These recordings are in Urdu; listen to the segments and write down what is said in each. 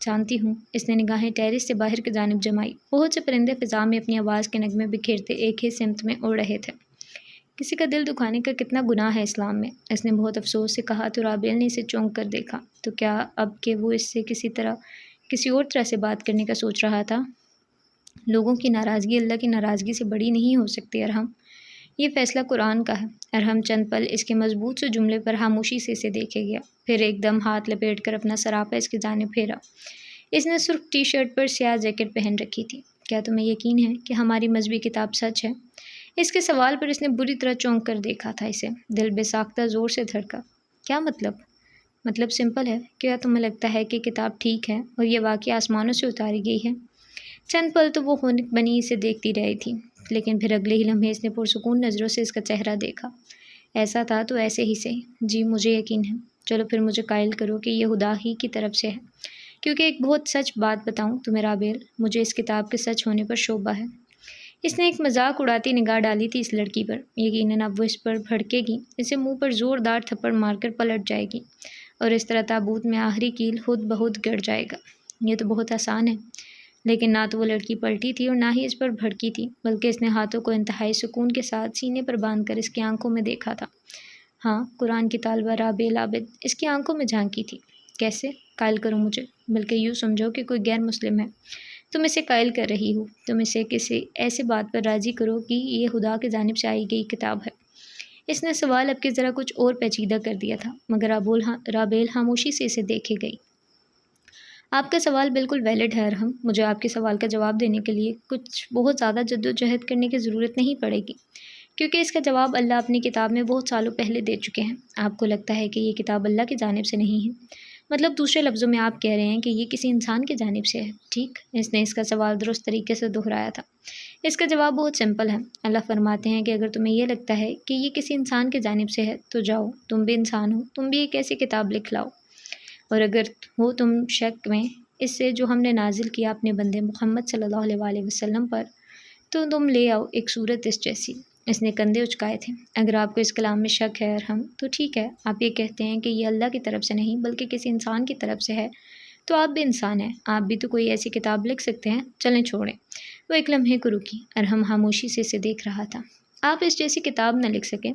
جانتی ہوں۔ اس نے نگاہیں ٹیرس سے باہر کی جانب جمائی۔ بہت سے پرندے فضا میں اپنی آواز کے نغمے بکھیرتے ایک ہی سمت میں اڑ رہے تھے۔ کسی کا دل دکھانے کا کتنا گناہ ہے اسلام میں، اس نے بہت افسوس سے کہا تو رابعہ نے اسے چونک کر دیکھا۔ تو کیا اب کہ وہ اس سے کسی اور طرح سے بات کرنے کا سوچ رہا تھا؟ لوگوں کی ناراضگی اللہ کی ناراضگی سے بڑی نہیں ہو سکتی ارحم۔ یہ فیصلہ قرآن کا ہے۔ ارحم چند پل اس کے مضبوط سے جملے پر خاموشی سے اسے دیکھے گیا، پھر ایک دم ہاتھ لپیٹ کر اپنا سراپا اس کی جانب پھیرا۔ اس نے سرخ ٹی شرٹ پر سیاہ جیکٹ پہن رکھی تھی۔ کیا تمہیں یقین ہے کہ ہماری مذہبی کتاب سچ ہے؟ اس کے سوال پر اس نے بری طرح چونک کر دیکھا تھا اسے۔ دل بے ساختہ زور سے دھڑکا۔ کیا مطلب؟ مطلب سمپل ہے، کیا تمہیں لگتا ہے کہ کتاب ٹھیک ہے اور یہ واقعی آسمانوں سے اتاری گئی ہے؟ چند پل تو وہ ہونک بنی اسے دیکھتی رہی تھی، لیکن پھر اگلے ہی لمحے اس نے پرسکون نظروں سے اس کا چہرہ دیکھا۔ ایسا تھا تو ایسے ہی صحیح، جی مجھے یقین ہے۔ چلو پھر مجھے قائل کرو کہ یہ خدا ہی کی طرف سے ہے، کیونکہ ایک بہت سچ بات بتاؤں تمہیں رابعہ، مجھے اس کتاب کے سچ ہونے پر شبہ ہے۔ اس نے ایک مذاق اڑاتی نگاہ ڈالی تھی اس لڑکی پر۔ یقیناً اب وہ اس پر بھڑکے گی، اسے منہ پر زوردار تھپڑ مار کر پلٹ جائے گی، اور اس طرح تابوت میں آخری کیل خود بخود گڑ جائے گا۔ یہ تو بہت آسان ہے۔ لیکن نہ تو وہ لڑکی پلٹی تھی اور نہ ہی اس پر بھڑکی تھی، بلکہ اس نے ہاتھوں کو انتہائی سکون کے ساتھ سینے پر باندھ کر اس کی آنکھوں میں دیکھا تھا۔ ہاں، قرآن کی طالبہ رابعہ العابد اس کی آنکھوں میں جھانکی تھی۔ کیسے؟ قائل کرو مجھے، بلکہ یوں سمجھو کہ کوئی غیر مسلم ہے، تم اسے قائل کر رہی ہو، تم اسے کسی ایسے بات پر راضی کرو کہ یہ خدا کی جانب سے آئی گئی کتاب ہے۔ اس نے سوال اب کے ذرا کچھ اور پیچیدہ کر دیا تھا، مگر رابعہ خاموشی سے اسے دیکھے گئی۔ آپ کا سوال بالکل ویلڈ ہے ارحم، مجھے آپ کے سوال کا جواب دینے کے لیے کچھ بہت زیادہ جدوجہد کرنے کی ضرورت نہیں پڑے گی، کیونکہ اس کا جواب اللہ اپنی کتاب میں بہت سالوں پہلے دے چکے ہیں۔ آپ کو لگتا ہے کہ یہ کتاب اللہ کی جانب سے نہیں ہے، مطلب دوسرے لفظوں میں آپ کہہ رہے ہیں کہ یہ کسی انسان کی جانب سے ہے، ٹھیک؟ اس نے اس کا سوال درست طریقے سے دہرایا تھا۔ اس کا جواب بہت سمپل ہے۔ اللہ فرماتے ہیں کہ اگر تمہیں یہ لگتا ہے کہ یہ کسی انسان کی جانب سے ہے تو جاؤ، تم بھی انسان ہو، تم بھی ایک ایسی کتاب لکھ لاؤ، اور اگر ہو تم شک میں اس سے جو ہم نے نازل کیا اپنے بندے محمد صلی اللہ علیہ وآلہ وسلم پر، تو تم لے آؤ ایک صورت اس جیسی۔ اس نے کندھے اچکائے تھے۔ اگر آپ کو اس کلام میں شک ہے ارحم تو ٹھیک ہے، آپ یہ کہتے ہیں کہ یہ اللہ کی طرف سے نہیں بلکہ کسی انسان کی طرف سے ہے، تو آپ بھی انسان ہیں، آپ بھی تو کوئی ایسی کتاب لکھ سکتے ہیں۔ چلیں چھوڑیں۔ وہ ایک لمحے کو رکی۔ ارحم خاموشی سے اسے دیکھ رہا تھا۔ آپ اس جیسی کتاب نہ لکھ سکیں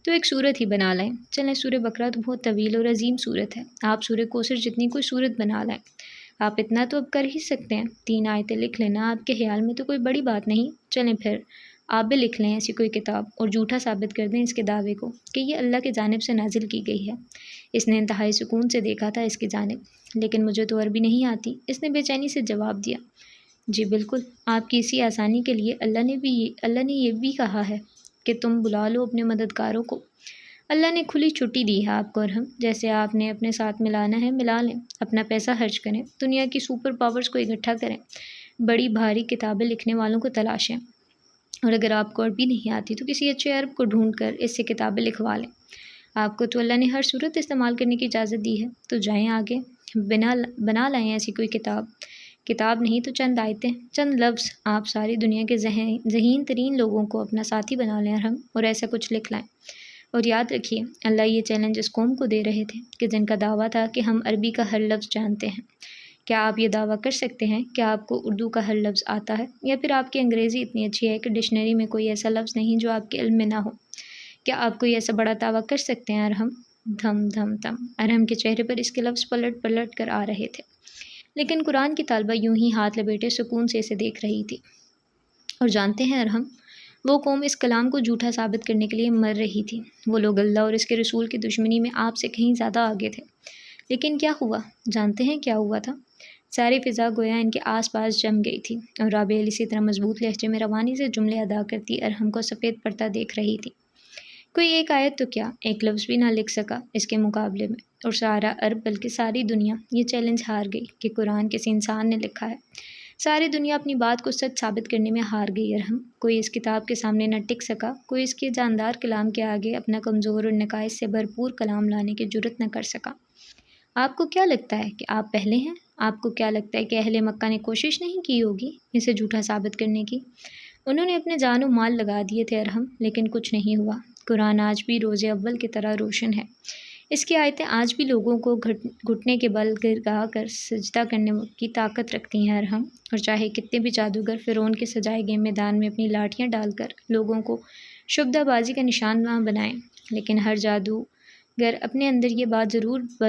تو ایک صورت ہی بنا لائیں۔ چلیں، سورہ بقرہ تو بہت طویل اور عظیم صورت ہے، آپ سورہ کوثر جتنی کوئی صورت بنا لائیں۔ آپ اتنا تو اب کر ہی سکتے ہیں، 3 آیتیں لکھ لینا آپ کے خیال میں تو کوئی بڑی بات نہیں۔ چلیں پھر آپ بھی لکھ لیں ایسی کوئی کتاب اور جھوٹا ثابت کر دیں اس کے دعوے کو کہ یہ اللہ کی جانب سے نازل کی گئی ہے۔ اس نے انتہائی سکون سے دیکھا تھا اس کی جانب۔ لیکن مجھے تو عربی نہیں آتی، اس نے بے چینی سے جواب دیا۔ جی بالکل، آپ کی اسی آسانی کے لیے اللہ نے یہ بھی کہا ہے کہ تم بلا لو اپنے مددگاروں کو۔ اللہ نے کھلی چھٹی دی ہے آپ کو ارحم، جیسے آپ نے اپنے ساتھ ملانا ہے ملا لیں، اپنا پیسہ خرچ کریں، دنیا کی سپر پاورز کو اکٹھا کریں، بڑی بھاری کتابیں لکھنے والوں کو تلاشیں، اور اگر آپ کو عربی نہیں آتی تو کسی اچھے عرب کو ڈھونڈ کر اس سے کتابیں لکھوا لیں۔ آپ کو تو اللہ نے ہر صورت استعمال کرنے کی اجازت دی ہے، تو جائیں آگے، بنا لائیں ایسی کوئی کتاب نہیں تو چند آیتیں، چند لفظ، آپ ساری دنیا کے ذہین ترین لوگوں کو اپنا ساتھی بنا لیں ارحم، اور ایسا کچھ لکھ لائیں۔ اور یاد رکھیے، اللہ یہ چیلنج اس قوم کو دے رہے تھے کہ جن کا دعویٰ تھا کہ ہم عربی کا ہر لفظ جانتے ہیں۔ کیا آپ یہ دعویٰ کر سکتے ہیں کہ آپ کو اردو کا ہر لفظ آتا ہے، یا پھر آپ کی انگریزی اتنی اچھی ہے کہ ڈکشنری میں کوئی ایسا لفظ نہیں جو آپ کے علم میں نہ ہو؟ کیا آپ کوئی ایسا بڑا دعویٰ کر سکتے ہیں ارحم؟ دھم دھم دھم، ارحم کے چہرے پر اس کے لفظ پلٹ پلٹ کر آ رہے تھے، لیکن قرآن کی طالبہ یوں ہی ہاتھ لپیٹے سکون سے اسے دیکھ رہی تھی۔ اور جانتے ہیں ارحم، وہ قوم اس کلام کو جھوٹا ثابت کرنے کے لیے مر رہی تھی۔ وہ لوگ اللہ اور اس کے رسول کی دشمنی میں آپ سے کہیں زیادہ آگے تھے۔ لیکن کیا ہوا؟ جانتے ہیں کیا ہوا تھا؟ ساری فضا گویا ان کے آس پاس جم گئی تھی، اور رابعہ اسی طرح مضبوط لہجے میں روانی سے جملے ادا کرتی ارحم کو سفید پردہ دیکھ رہی تھی۔ کوئی ایک آیت تو کیا، ایک لفظ بھی نہ لکھ سکا اس کے مقابلے میں، اور سارا عرب بلکہ ساری دنیا یہ چیلنج ہار گئی کہ قرآن کسی انسان نے لکھا ہے۔ ساری دنیا اپنی بات کو سچ ثابت کرنے میں ہار گئی ارحم۔ کوئی اس کتاب کے سامنے نہ ٹک سکا، کوئی اس کے جاندار کلام کے آگے اپنا کمزور اور نقائص سے بھرپور کلام لانے کی جرت نہ کر سکا۔ آپ کو کیا لگتا ہے کہ آپ پہلے ہیں؟ آپ کو کیا لگتا ہے کہ اہل مکہ نے کوشش نہیں کی ہوگی اسے جھوٹا ثابت کرنے کی؟ انہوں نے اپنے جان و مال لگا دیے تھے ارحم، لیکن کچھ نہیں ہوا۔ قرآن آج بھی روز اول کی طرح روشن ہے۔ اس کی آیتیں آج بھی لوگوں کو گھٹنے کے بل گرا کر سجدہ کرنے کی طاقت رکھتی ہیں ارحم، اور چاہے کتنے بھی جادوگر فرعون کے سجائے گئے میدان میں اپنی لاٹھیاں ڈال کر لوگوں کو شبدہ بازی کا نشان نہ بنائیں، لیکن ہر جادوگر اپنے اندر یہ بات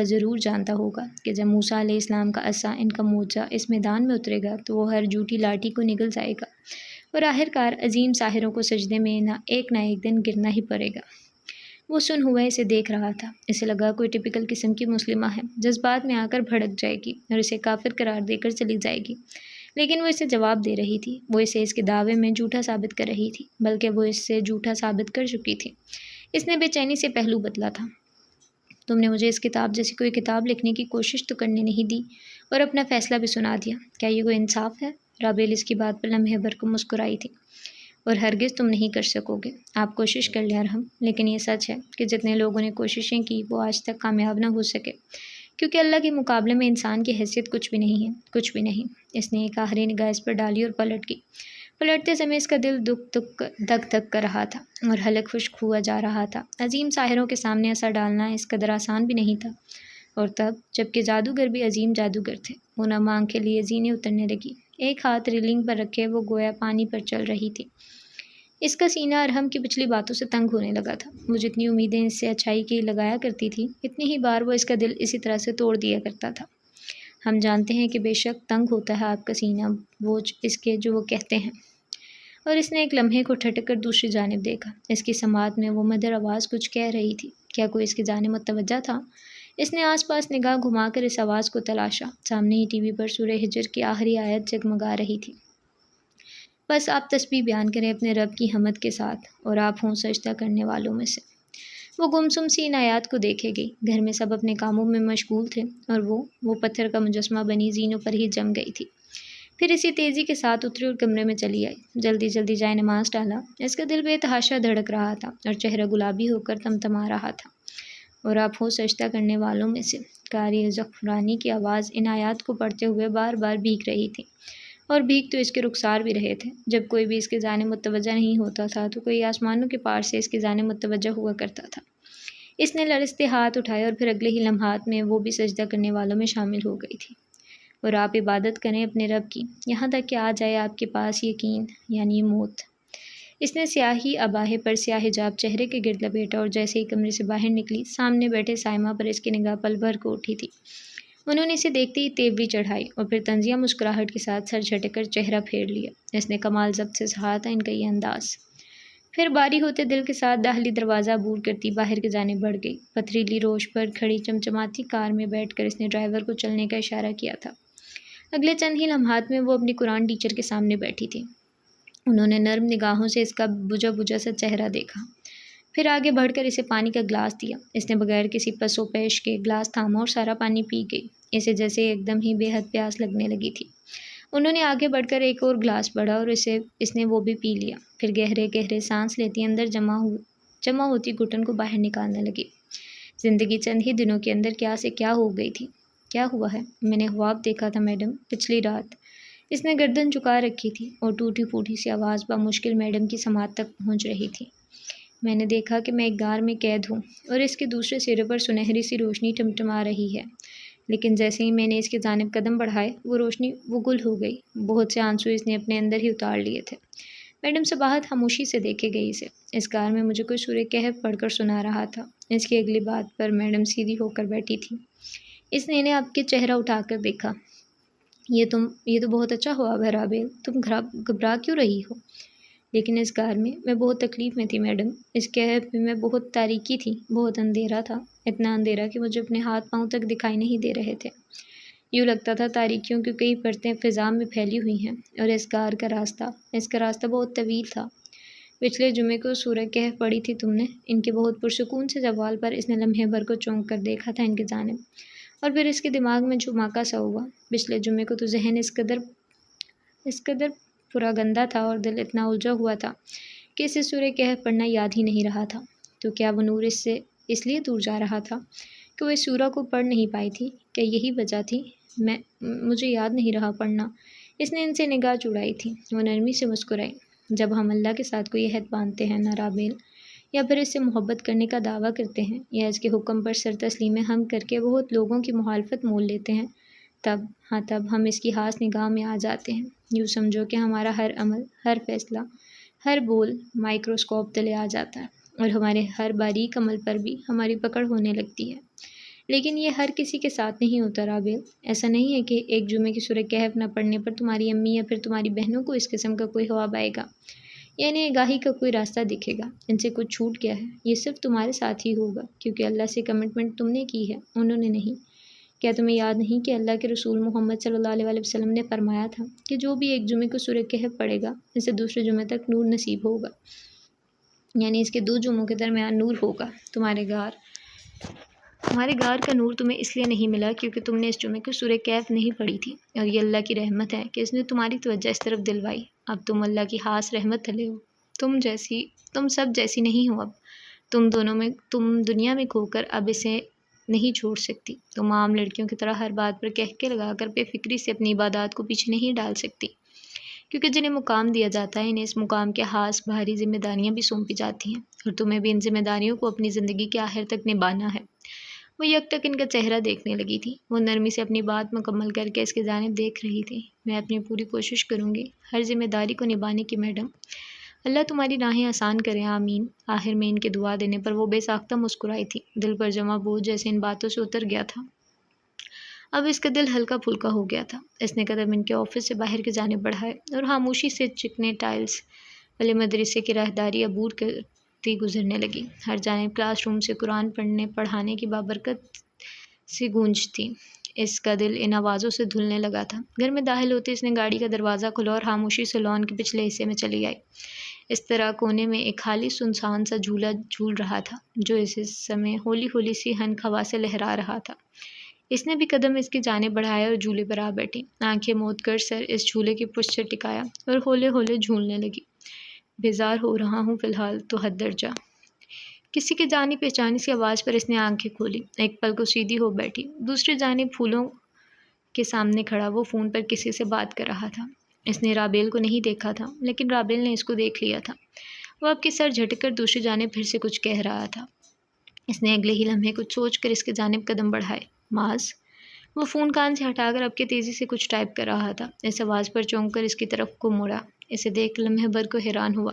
ضرور جانتا ہوگا کہ جب موسیٰ علیہ السلام کا عصا ان کا موجہ اس میدان میں اترے گا تو وہ ہر جھوٹی لاٹھی کو نگل جائے گا اور آخرکار عظیم ساحروں کو سجدے میں نہ ایک دن گرنا ہی پڑے گا۔ وہ سن ہوا اسے دیکھ رہا تھا، اسے لگا کوئی ٹپیکل قسم کی مسلمہ ہے، جذبات میں آ کر بھڑک جائے گی اور اسے کافر قرار دے کر چلی جائے گی، لیکن وہ اسے جواب دے رہی تھی، وہ اسے اس کے دعوے میں جھوٹا ثابت کر رہی تھی، بلکہ وہ اس سے جھوٹا ثابت کر چکی تھی۔ اس نے بے چینی سے پہلو بدلا تھا۔ تم نے مجھے اس کتاب جیسی کوئی کتاب لکھنے کی کوشش تو کرنے نہیں دی اور اپنا فیصلہ بھی سنا دیا، کیا یہ کوئی انصاف ہے؟ رابیل اس کی بات پر لمحے بھر کو مسکرائی تھی۔ اور ہرگز تم نہیں کر سکو گے، آپ کوشش کر لیں ارحم، لیکن یہ سچ ہے کہ جتنے لوگوں نے کوششیں کی وہ آج تک کامیاب نہ ہو سکے، کیونکہ اللہ کے مقابلے میں انسان کی حیثیت کچھ بھی نہیں ہے، کچھ بھی نہیں۔ اس نے ایک آخری نگاہ اس پر ڈالی اور پلٹ گئی۔ پلٹتے سمے اس کا دل دک دک کر رہا تھا اور حلق خشک ہوا جا رہا تھا۔ عظیم ساحروں کے سامنے اثر ڈالنا اس قدر آسان بھی نہیں تھا، اور تب جبکہ جادوگر بھی عظیم جادوگر تھے، وہ نہ مانگ کے لیے زینے اترنے لگی، ایک ہاتھ ریلنگ پر رکھے وہ گویا پانی پر چل رہی تھی۔ اس کا سینہ ارحم کی پچھلی باتوں سے تنگ ہونے لگا تھا، وہ جتنی امیدیں اس سے اچھائی کی لگایا کرتی تھی اتنی ہی بار وہ اس کا دل اسی طرح سے توڑ دیا کرتا تھا۔ ہم جانتے ہیں کہ بے شک تنگ ہوتا ہے آپ کا سینہ بوجھ اس کے جو وہ کہتے ہیں۔ اور اس نے ایک لمحے کو ٹھٹک کر دوسری جانب دیکھا، اس کی سماعت میں وہ مدھر آواز کچھ کہہ رہی تھی، کیا کوئی اس کی جانب متوجہ تھا؟ اس نے آس پاس نگاہ گھما کر اس آواز کو تلاشا، سامنے ہی ٹی وی پر سورہ ہجر کی آخری آیت جگمگا رہی تھی۔ بس آپ تسبیح بیان کریں اپنے رب کی حمد کے ساتھ اور آپ ہوں سجدہ کرنے والوں میں سے۔ وہ گمسم سی ان آیات کو دیکھے گئی، گھر میں سب اپنے کاموں میں مشغول تھے اور وہ پتھر کا مجسمہ بنی زینوں پر ہی جم گئی تھی۔ پھر اسی تیزی کے ساتھ اتری اور کمرے میں چلی آئی، جلدی جلدی جائے نماز ڈالا۔ اس کا دل بے تحاشا دھڑک رہا تھا اور چہرہ گلابی ہو کر تمتما رہا تھا۔ اور آپ ہو سجدہ کرنے والوں میں سے، قاری زعفرانی کی آواز ان آیات کو پڑھتے ہوئے بار بار بھیگ رہی تھی، اور بھیگ تو اس کے رخسار بھی رہے تھے۔ جب کوئی بھی اس کی جانب متوجہ نہیں ہوتا تھا تو کوئی آسمانوں کے پار سے اس کی جانب متوجہ ہوا کرتا تھا۔ اس نے لرزتے ہاتھ اٹھائے اور پھر اگلے ہی لمحات میں وہ بھی سجدہ کرنے والوں میں شامل ہو گئی تھی۔ اور آپ عبادت کریں اپنے رب کی یہاں تک کہ آ جائے آپ کے پاس یقین، یعنی موت۔ اس نے سیاہی اباہے پر سیاہ حجاب چہرے کے گرد لپیٹا اور جیسے ہی کمرے سے باہر نکلی، سامنے بیٹھے سائمہ پر اس کی نگاہ پل بھر کو اٹھی تھی۔ انہوں نے اسے دیکھتے ہی تیوری چڑھائی اور پھر طنزیہ مسکراہٹ کے ساتھ سر جھٹک کر چہرہ پھیر لیا۔ اس نے کمال ضبط سے سہا تھا ان کا یہ انداز۔ پھر باری ہوتے دل کے ساتھ داخلی دروازہ عبور کرتی باہر کی جانب بڑھ گئی۔ پتھریلی روش پر کھڑی چمچماتی کار میں بیٹھ کر اس نے ڈرائیور کو چلنے کا اشارہ کیا تھا۔ اگلے چند ہی لمحات میں وہ اپنی قرآن ٹیچر کے سامنے بیٹھی تھی۔ انہوں نے نرم نگاہوں سے اس کا بجھا بجھا سا چہرہ دیکھا، پھر آگے بڑھ کر اسے پانی کا گلاس دیا۔ اس نے بغیر کسی پس و پیش کے گلاس تھاما اور سارا پانی پی گئی، اسے جیسے ایک دم ہی بے حد پیاس لگنے لگی تھی۔ انہوں نے آگے بڑھ کر ایک اور گلاس بڑھا اور اس نے وہ بھی پی لیا، پھر گہرے گہرے سانس لیتی اندر جمع ہوتی گھٹن کو باہر نکالنے لگی۔ زندگی چند ہی دنوں کے اندر کیا سے کیا ہو گئی تھی۔ کیا ہوا ہے؟ میں نے خواب دیکھا تھا میڈم، پچھلی رات۔ اس نے گردن جھکا رکھی تھی اور ٹوٹی پھوٹی سی آواز بمشکل میڈم کی سماعت تک پہنچ رہی تھی۔ میں نے دیکھا کہ میں ایک غار میں قید ہوں اور اس کے دوسرے سرے پر سنہری سی روشنی ٹمٹما رہی ہے، لیکن جیسے ہی میں نے اس کی جانب قدم بڑھائے وہ روشنی گل ہو گئی۔ بہت سے آنسو اس نے اپنے اندر ہی اتار لیے تھے۔ میڈم صباحت خاموشی سے دیکھے گئی اسے۔ اس غار میں مجھے کوئی سورہ کہف پڑھ کر سنا رہا تھا۔ اس کی اگلی بات پر میڈم سیدھی ہو کر بیٹھی تھی۔ اس نے انہیں آپ کے چہرہ اٹھا کر دیکھا۔ یہ تو بہت اچھا ہوا رابیل، تم گھبرا کیوں رہی ہو؟ لیکن اس غار میں بہت تکلیف میں تھی میڈم۔ اس کہف میں بہت تاریکی تھی، بہت اندھیرا تھا، اتنا اندھیرا کہ مجھے اپنے ہاتھ پاؤں تک دکھائی نہیں دے رہے تھے۔ یوں لگتا تھا تاریکیوں کی کئی پرتیں فضا میں پھیلی ہوئی ہیں، اور اس غار کا راستہ بہت طویل تھا۔ پچھلے جمعے کو سورہ کہف پڑھی تھی تم نے؟ ان کے بہت پرسکون سے سوال پر اس نے لمحے بھر کو چونک کر دیکھا تھا ان کی جانب، اور پھر اس کے دماغ میں جھماکا سا ہوا۔ پچھلے جمعے کو تو ذہن اس قدر پورا گندا تھا اور دل اتنا الجھا ہوا تھا کہ اسے سورہ کہف پڑھنا یاد ہی نہیں رہا تھا۔ تو کیا وہ نور اس سے اس لیے دور جا رہا تھا کہ وہ اس سورہ کو پڑھ نہیں پائی تھی؟ کیا یہی وجہ تھی؟ مجھے یاد نہیں رہا پڑھنا۔ اس نے ان سے نگاہ چڑھائی تھی۔ وہ نرمی سے مسکرائی۔ جب ہم اللہ کے ساتھ کوئی عہد باندھتے ہیں نا رابیل، یا پھر اس سے محبت کرنے کا دعویٰ کرتے ہیں یا اس کے حکم پر سر تسلیم ہم کر کے بہت لوگوں کی مخالفت مول لیتے ہیں، تب ہم اس کی خاص نگاہ میں آ جاتے ہیں۔ یوں سمجھو کہ ہمارا ہر عمل، ہر فیصلہ، ہر بول مائکروسکوپ تلے آ جاتا ہے اور ہمارے ہر باریک عمل پر بھی ہماری پکڑ ہونے لگتی ہے۔ لیکن یہ ہر کسی کے ساتھ نہیں ہوتا رابل۔ ایسا نہیں ہے کہ ایک جمعے کی سورہ کہف نہ پڑھنے پر تمہاری امی یا پھر تمہاری بہنوں کو اس قسم کا کوئی خواب آئے گا یا انہیں آگاہی کا کوئی راستہ دکھے گا۔ ان سے کچھ چھوٹ گیا ہے، یہ صرف تمہارے ساتھ ہی ہوگا، کیونکہ اللہ سے کمٹمنٹ تم نے کی ہے، انہوں نے نہیں۔ کیا تمہیں یاد نہیں کہ اللہ کے رسول محمد صلی اللہ علیہ وسلم نے فرمایا تھا کہ جو بھی ایک جمعے کو سورہ کہف پڑھے گا اسے دوسرے جمعے تک نور نصیب ہوگا، یعنی اس کے 2 جمعوں کے درمیان نور ہوگا۔ تمہارے گھر کا نور تمہیں اس لیے نہیں ملا کیونکہ تم نے اس جمعے کو سورہ کہف نہیں پڑھی تھی، اور یہ اللہ کی رحمت ہے کہ اس نے تمہاری توجہ اس طرف دلوائی۔ اب تم اللہ کی خاص رحمت تلے ہو، تم سب جیسی نہیں ہو۔ اب تم دنیا میں کھو کر اب اسے نہیں چھوڑ سکتی۔ تم عام لڑکیوں کی طرح ہر بات پر کہکے لگا کر بے فکری سے اپنی عبادات کو پیچھے نہیں ڈال سکتی، کیونکہ جنہیں مقام دیا جاتا ہے انہیں اس مقام کے خاص بھاری ذمہ داریاں بھی سونپی جاتی ہیں، اور تمہیں بھی ان ذمہ داریوں کو اپنی زندگی کے آخر تک نبھانا ہے۔ وہ یک تک ان کا چہرہ دیکھنے لگی تھی۔ وہ نرمی سے اپنی بات مکمل کر کے اس کی جانب دیکھ رہی تھی۔ میں اپنی پوری کوشش کروں گی ہر ذمہ داری کو نبھانے کی میڈم۔ اللہ تمہاری راہیں آسان کرے، آمین۔ آخر میں ان کے دعا دینے پر وہ بے ساختہ مسکرائی تھی۔ دل پر جمع بوجھ جیسے ان باتوں سے اتر گیا تھا۔ اب اس کا دل ہلکا پھلکا ہو گیا تھا۔ اس نے قدم ان کے آفس سے باہر کی جانب بڑھائے اور خاموشی سے چکنے ٹائلز والے مدرسے کی راہداری عبور کرتی گزرنے لگی۔ ہر جانب کلاس روم سے قرآن پڑھانے کی بابرکت سی گونج تھی۔ اس کا دل ان آوازوں سے دھلنے لگا تھا۔ گھر میں داخل ہوتے اس نے گاڑی کا دروازہ کھولا اور خاموشی سے لان کے پچھلے حصے میں چلی آئی۔ اس طرح کونے میں ایک خالی سنسان سا جھولا جھول رہا تھا جو اس سمے ہولی ہولی سی ہنک ہوا سے لہرا رہا تھا۔ اس نے بھی قدم اس کی جانب بڑھایا اور جھولے پر آ بیٹھی۔ آنکھیں موند کر سر اس جھولے کی پشت سے ٹکایا اور ہولے ہولے جھولنے لگی۔ بیزار ہو رہا ہوں فی الحال تو حد درجہ۔ کسی کی جانی پہچانی سی آواز پر اس نے آنکھیں کھولی۔ ایک پل کو سیدھی ہو بیٹھی۔ دوسری جانب پھولوں کے سامنے کھڑا وہ فون پر کسی سے بات کر رہا تھا۔ اس نے رابیل کو نہیں دیکھا تھا، لیکن رابیل نے اس کو دیکھ لیا تھا۔ وہ اب کے سر جھٹک کر دوسری جانب پھر سے کچھ کہہ رہا تھا۔ اس نے اگلے ہی لمحے کچھ سوچ کر اس کی جانب قدم بڑھائے۔ معاذ۔ وہ فون کان سے ہٹا کر اب کے تیزی سے کچھ ٹائپ کر رہا تھا۔ اس آواز پر چونک کر اس کی طرف کو موڑا۔ اسے دیکھ لمحے بھر کو حیران ہوا۔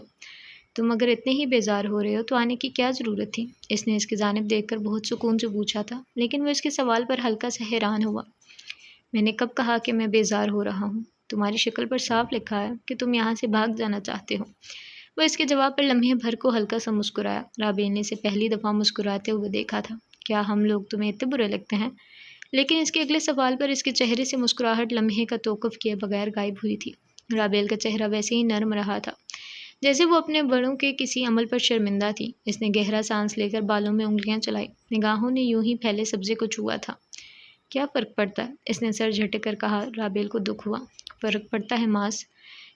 تم اگر اتنے ہی بیزار ہو رہے ہو تو آنے کی کیا ضرورت تھی؟ اس نے اس کی جانب دیکھ کر بہت سکون سے پوچھا تھا، لیکن وہ اس کے سوال پر ہلکا سا حیران ہوا۔ میں نے کب کہا کہ میں بیزار ہو رہا ہوں؟ تمہاری شکل پر صاف لکھا ہے کہ تم یہاں سے بھاگ جانا چاہتے ہو۔ وہ اس کے جواب پر لمحے بھر کو ہلکا سا مسکرایا۔ رابیل نے اسے پہلی دفعہ مسکراتے ہوئے دیکھا تھا۔ کیا ہم لوگ تمہیں اتنے برے لگتے ہیں؟ لیکن اس کے اگلے سوال پر اس کے چہرے سے مسکراہٹ لمحے کا توقف کیے بغیر غائب ہوئی تھی۔ رابیل کا چہرہ ویسے ہی نرم رہا تھا جیسے وہ اپنے بڑوں کے کسی عمل پر شرمندہ تھی۔ اس نے گہرا سانس لے کر بالوں میں انگلیاں چلائی۔ نگاہوں نے یوں ہی پھیلے سبزے کو چھوا تھا۔ کیا فرق پڑتا ہے؟ اس نے سر جھٹک کر کہا۔ رابیل کو دکھ ہوا۔ فرق پڑتا ہے معاذ،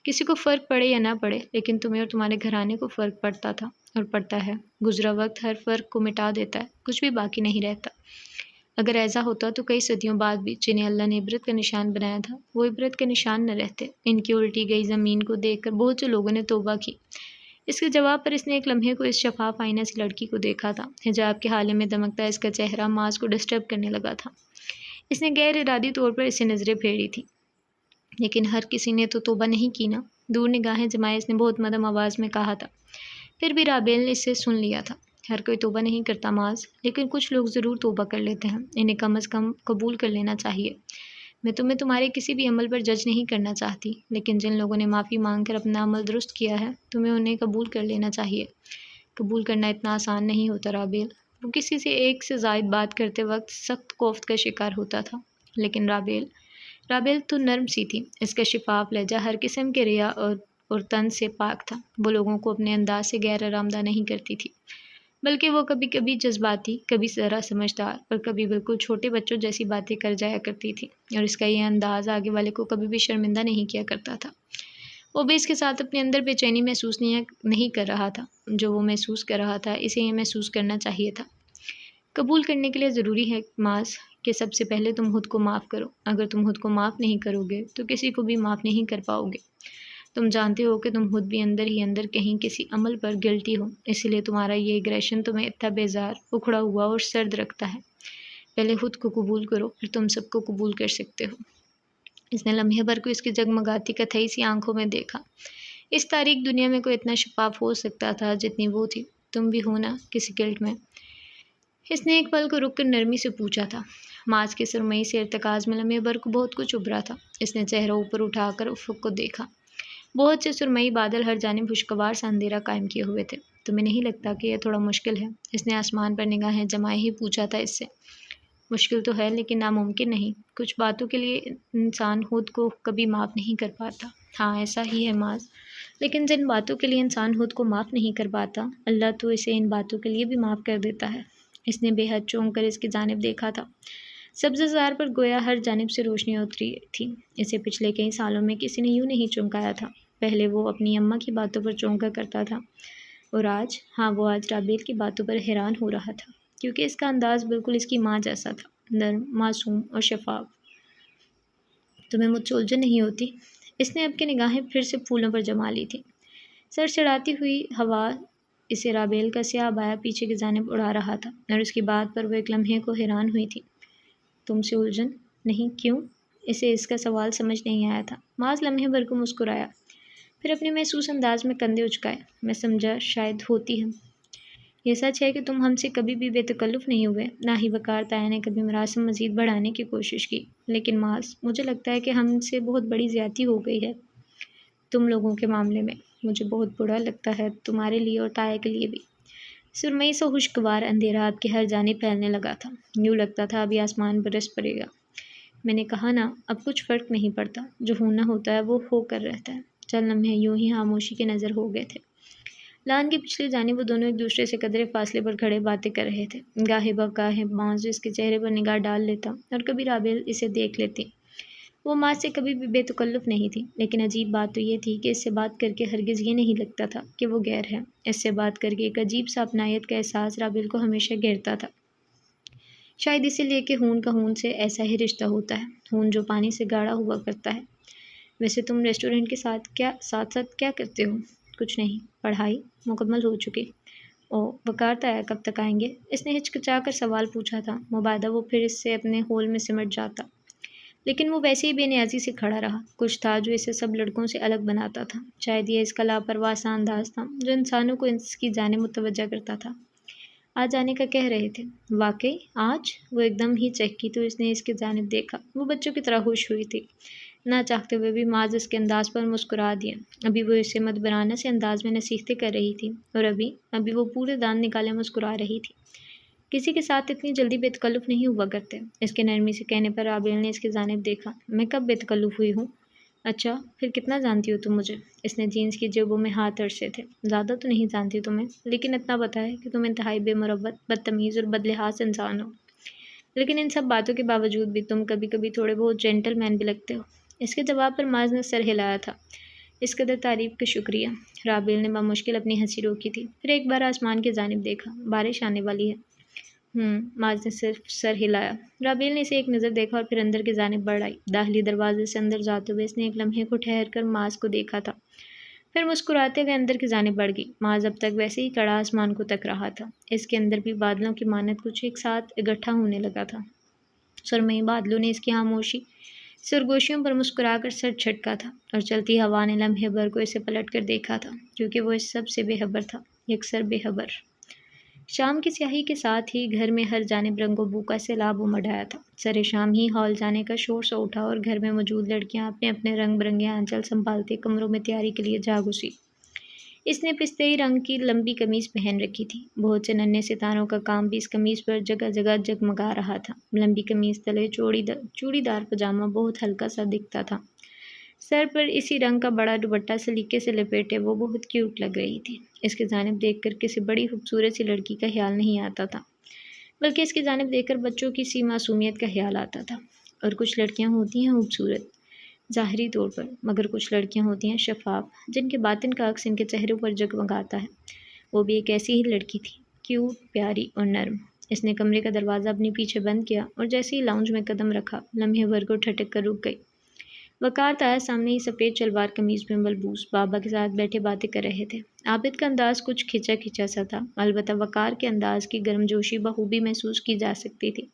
کسی کو فرق پڑے یا نہ پڑے، لیکن تمہیں اور تمہارے گھرانے کو فرق پڑتا تھا اور پڑتا ہے۔ گزرا وقت ہر فرق کو مٹا دیتا ہے، کچھ بھی باقی نہیں رہتا۔ اگر ایسا ہوتا تو کئی صدیوں بعد بھی جنہیں اللہ نے عبرت کا نشان بنایا تھا وہ عبرت کا نشان نہ رہتے۔ ان کی الٹی گئی زمین کو دیکھ کر بہت سے لوگوں نے توبہ کی۔ اس کے جواب پر اس نے ایک لمحے کو اس شفاف آئینہ سی لڑکی کو دیکھا تھا۔ حجاب کے حالے میں دمکتا اس کا چہرہ معاذ کو ڈسٹرب کرنے لگا تھا۔ اس نے غیر ارادی طور پر اسے نظریں پھیری تھی، لیکن ہر کسی نے تو توبہ نہیں کی نا۔ دور نگاہیں جمائے اس نے بہت مدھم آواز میں کہا تھا۔ پھر بھی رابیل نے اسے سن لیا تھا۔ ہر کوئی توبہ نہیں کرتا معاذ، لیکن کچھ لوگ ضرور توبہ کر لیتے ہیں، انہیں کم از کم قبول کر لینا چاہیے۔ میں تمہیں تمہارے کسی بھی عمل پر جج نہیں کرنا چاہتی، لیکن جن لوگوں نے معافی مانگ کر اپنا عمل درست کیا ہے تمہیں انہیں قبول کر لینا چاہیے۔ قبول کرنا اتنا آسان نہیں ہوتا رابیل۔ وہ کسی سے ایک سے زائد بات کرتے وقت سخت کوفت کا شکار ہوتا تھا، لیکن رابیل تو نرم سی تھی۔ اس کا شفاف لہجہ ہر قسم کے ریا اور طنز سے پاک تھا۔ وہ لوگوں کو اپنے انداز سے غیر آرامدہ نہیں کرتی تھی، بلکہ وہ کبھی کبھی جذباتی، کبھی ذرا سمجھدار اور کبھی بالکل چھوٹے بچوں جیسی باتیں کر جایا کرتی تھی، اور اس کا یہ انداز آگے والے کو کبھی بھی شرمندہ نہیں کیا کرتا تھا۔ وہ بھی اس کے ساتھ اپنے اندر بے چینی محسوس نہیں کر رہا تھا جو وہ محسوس کر رہا تھا، اسے یہ محسوس کرنا چاہیے تھا۔ قبول کرنے کے لیے ضروری ہے معاذ کہ سب سے پہلے تم خود کو معاف کرو۔ اگر تم خود کو معاف نہیں کرو گے تو کسی کو بھی معاف نہیں کر پاؤ گے۔ تم جانتے ہو کہ تم خود بھی اندر ہی اندر کہیں کسی عمل پر گلٹی ہو، اسی لیے تمہارا یہ اگریشن تمہیں اتنا بیزار، اکھڑا ہوا اور سرد رکھتا ہے۔ پہلے خود کو قبول کرو، پھر تم سب کو قبول کر سکتے ہو۔ اس نے لمحے بھر کو اس کی جگمگاتی کتھئی سی آنکھوں میں دیکھا۔ اس تاریک دنیا میں کوئی اتنا شفاف ہو سکتا تھا جتنی وہ تھی۔ تم بھی ہو نا کسی گلٹ میں؟ اس نے ایک پل کو رک کر نرمی سے پوچھا تھا۔ ماس کے سرمئی سے ارتکاز میں لمحے بھر کو بہت کچھ ابھرا تھا۔ اس نے چہرہ اوپر اٹھا کر افق کو دیکھا۔ بہت سے سرمئی بادل ہر جانب خوشگوار سا اندھیرا قائم کیے ہوئے تھے۔ تمہیں نہیں لگتا کہ یہ تھوڑا مشکل ہے؟ اس نے آسمان پر نگاہیں جمائے ہی پوچھا تھا اس سے۔ مشکل تو ہے لیکن ناممکن نہیں۔ کچھ باتوں کے لیے انسان خود کو کبھی معاف نہیں کر پاتا۔ ہاں ایسا ہی ہے ماز، لیکن جن باتوں کے لیے انسان خود کو معاف نہیں کر پاتا، اللہ تو اسے ان باتوں کے لیے بھی معاف کر دیتا ہے۔ اس نے بے حد چونک کر اس کی جانب دیکھا تھا۔ سبزہ زار پر گویا ہر جانب سے روشنی اتری تھی۔ اسے پچھلے کئی سالوں میں کسی نے یوں نہیں چونکایا تھا۔ پہلے وہ اپنی اماں کی باتوں پر چونکا کرتا تھا، اور آج، ہاں وہ آج رابیل کی باتوں پر حیران ہو رہا تھا، کیونکہ اس کا انداز بالکل اس کی ماں جیسا تھا، نرم، معصوم اور شفاف۔ تمہیں مجھ سے الجھن نہیں ہوتی؟ اس نے اب کی نگاہیں پھر سے پھولوں پر جما لی تھیں۔ سر چڑھاتی ہوئی ہوا اسے رابیل کا سیاہ بایا پیچھے کی جانب اڑا رہا تھا، اور اس کی بات پر وہ ایک لمحے کو حیران ہوئی تھی۔ تم سے الجھن نہیں؟ کیوں؟ اسے اس کا سوال سمجھ نہیں آیا تھا۔ ماز لمحے بھر کو مسکرایا، پھر اپنے محسوس انداز میں کندھے اچکائے۔ میں سمجھا شاید ہوتی ہے۔ یہ سچ ہے کہ تم ہم سے کبھی بھی بے تکلف نہیں ہوئے، نہ ہی وقار تایا نے کبھی مراسم مزید بڑھانے کی کوشش کی، لیکن ماز، مجھے لگتا ہے کہ ہم سے بہت بڑی زیادتی ہو گئی ہے تم لوگوں کے معاملے میں۔ مجھے بہت برا لگتا ہے، تمہارے لیے اور تایا کے لیے بھی۔ سرمئی سا خوشگوار اندھیرا آپ کے ہر جانب پھیلنے لگا تھا۔ یوں لگتا تھا ابھی آسمان برس پڑے گا۔ میں نے کہا نا، اب کچھ فرق نہیں پڑتا، جو ہونا ہوتا ہے وہ ہو کر رہتا ہے۔ چند لمحے یوں ہی خاموشی کے نظر ہو گئے تھے۔ لان کی پچھلی جانب وہ دونوں ایک دوسرے سے قدرے فاصلے پر کھڑے باتیں کر رہے تھے۔ گاہے بگاہے ماز اس کے چہرے پر نگاہ ڈال لیتا، اور کبھی رابیل اسے دیکھ لیتی۔ وہ ماز سے کبھی بھی بے تکلف نہیں تھی، لیکن عجیب بات تو یہ تھی کہ اس سے بات کر کے ہرگز یہ نہیں لگتا تھا کہ وہ غیر ہے۔ اس سے بات کر کے ایک عجیب سا اپنائیت کا احساس رابیل کو ہمیشہ گھیرتا تھا۔ شاید اسی لیے کہ خون کا خون سے ایسا ہی رشتہ ہوتا ہے، خون جو پانی سے گاڑھا ہوا کرتا ہے۔ ویسے تم ریسٹورنٹ کے ساتھ ساتھ کیا کرتے ہو؟ کچھ نہیں، پڑھائی مکمل ہو چکی۔ اوہ، وقار تایا کب تک آئیں گے؟ اس نے ہچکچا کر سوال پوچھا تھا۔ مبادہ وہ پھر اس سے اپنے ہول میں سمٹ جاتا، لیکن وہ ویسے ہی بے نیازی سے کھڑا رہا۔ کچھ تھا جو اسے سب لڑکوں سے الگ بناتا تھا۔ شاید یہ اس کا لاپرواہ سا انداز تھا جو انسانوں کو اس کی جانب متوجہ کرتا تھا۔ آج آنے کا کہہ رہے تھے؟ واقعی آج؟ وہ ایک دم ہی چہکی تو اس نے اس کی جانب دیکھا۔ وہ بچوں کی طرح خوش ہوئی تھی۔ نہ چاہتے ہوئے بھی ماز اس کے انداز پر مسکرا دیا۔ ابھی وہ اسے مدبرانہ سے انداز میں نصیحتیں کر رہی تھی، اور ابھی وہ پورے دانت نکالے مسکرا رہی تھی۔ کسی کے ساتھ اتنی جلدی بے تکلف نہیں ہوا کرتے۔ اس کے نرمی سے کہنے پر رابیل نے اس کی جانب دیکھا۔ میں کب بے تکلف ہوئی ہوں؟ اچھا، پھر کتنا جانتی ہو تم مجھے؟ اس نے جینس کی جیبوں میں ہاتھ ارسے تھے۔ زیادہ تو نہیں جانتی تمہیں، لیکن اتنا پتہ ہے کہ تم انتہائی بے مروت، بدتمیز اور بدلحاظ انسان ہو۔ لیکن ان سب باتوں کے باوجود بھی تم کبھی کبھی تھوڑے بہت جینٹل مین بھی لگتے ہو۔ اس کے جواب پر ماز نے سر ہلایا تھا۔ اس قدر تعریف کا شکریہ۔ رابیل نے بمشکل اپنی ہنسی روکی تھی، پھر ایک بار آسمان کی جانب دیکھا۔ بارش آنے والی ہے۔ ماز نے صرف سر ہلایا۔ رابیل نے اسے ایک نظر دیکھا اور پھر اندر کی جانب بڑھ آئی۔ داخلی دروازے سے اندر جاتے ہوئے اس نے ایک لمحے کو ٹھہر کر ماز کو دیکھا تھا، پھر مسکراتے ہوئے اندر کی جانب بڑھ گئی۔ ماز اب تک ویسے ہی کڑا آسمان کو تک رہا تھا۔ اس کے اندر بھی بادلوں کی مانند کچھ ایک ساتھ اکٹھا ہونے لگا تھا۔ سرمئی بادلوں نے اس کی خاموشی سرگوشیوں پر مسکرا کر سر جھٹکا تھا، اور چلتی ہوا نے لمحے بھر کو اسے پلٹ کر دیکھا تھا، کیونکہ وہ اس سب سے بے خبر تھا، یکسر بے خبر۔ شام کی سیاہی کے ساتھ ہی گھر میں ہر جانب رنگ و بو کا سیلاب امڈ آیا تھا۔ سر شام ہی ہال جانے کا شور سا اٹھا، اور گھر میں موجود لڑکیاں اپنے اپنے رنگ برنگے آنچل سنبھالتے کمروں میں تیاری کے لیے جا گھسی۔ اس نے پستئی رنگ کی لمبی قمیض پہن رکھی تھی۔ بہت سے ننھے ستاروں کا کام بھی اس قمیض پر جگہ جگہ جگمگا رہا تھا۔ لمبی قمیض تلے چوڑی دار پاجامہ بہت ہلکا سا دکھتا تھا۔ سر پر اسی رنگ کا بڑا دوپٹہ سلیقے سے لپیٹے وہ بہت کیوٹ لگ رہی تھی۔ اس کی جانب دیکھ کر کسی بڑی خوبصورت سی لڑکی کا خیال نہیں آتا تھا، بلکہ اس کی جانب دیکھ کر بچوں کی سی معصومیت کا خیال آتا تھا۔ اور کچھ لڑکیاں ہوتی ہیں خوبصورت ظاہری طور پر، مگر کچھ لڑکیاں ہوتی ہیں شفاف، جن کے باطن کا عکس ان کے چہروں پر جگمگاتا ہے۔ وہ بھی ایک ایسی ہی لڑکی تھی، کیوٹ، پیاری اور نرم۔ اس نے کمرے کا دروازہ اپنے پیچھے بند کیا، اور جیسے ہی لاؤنج میں قدم رکھا، لمحے بھر کو ٹھٹک کر رک گئی۔ وقار تایا سامنے ہی سفید شلوار قمیض میں ملبوس بابا کے ساتھ بیٹھے باتیں کر رہے تھے۔ عابد کا انداز کچھ کھچا کھچا سا تھا، البتہ وقار کے انداز کی گرم جوشی بخوبی محسوس کی جا سکتی تھی۔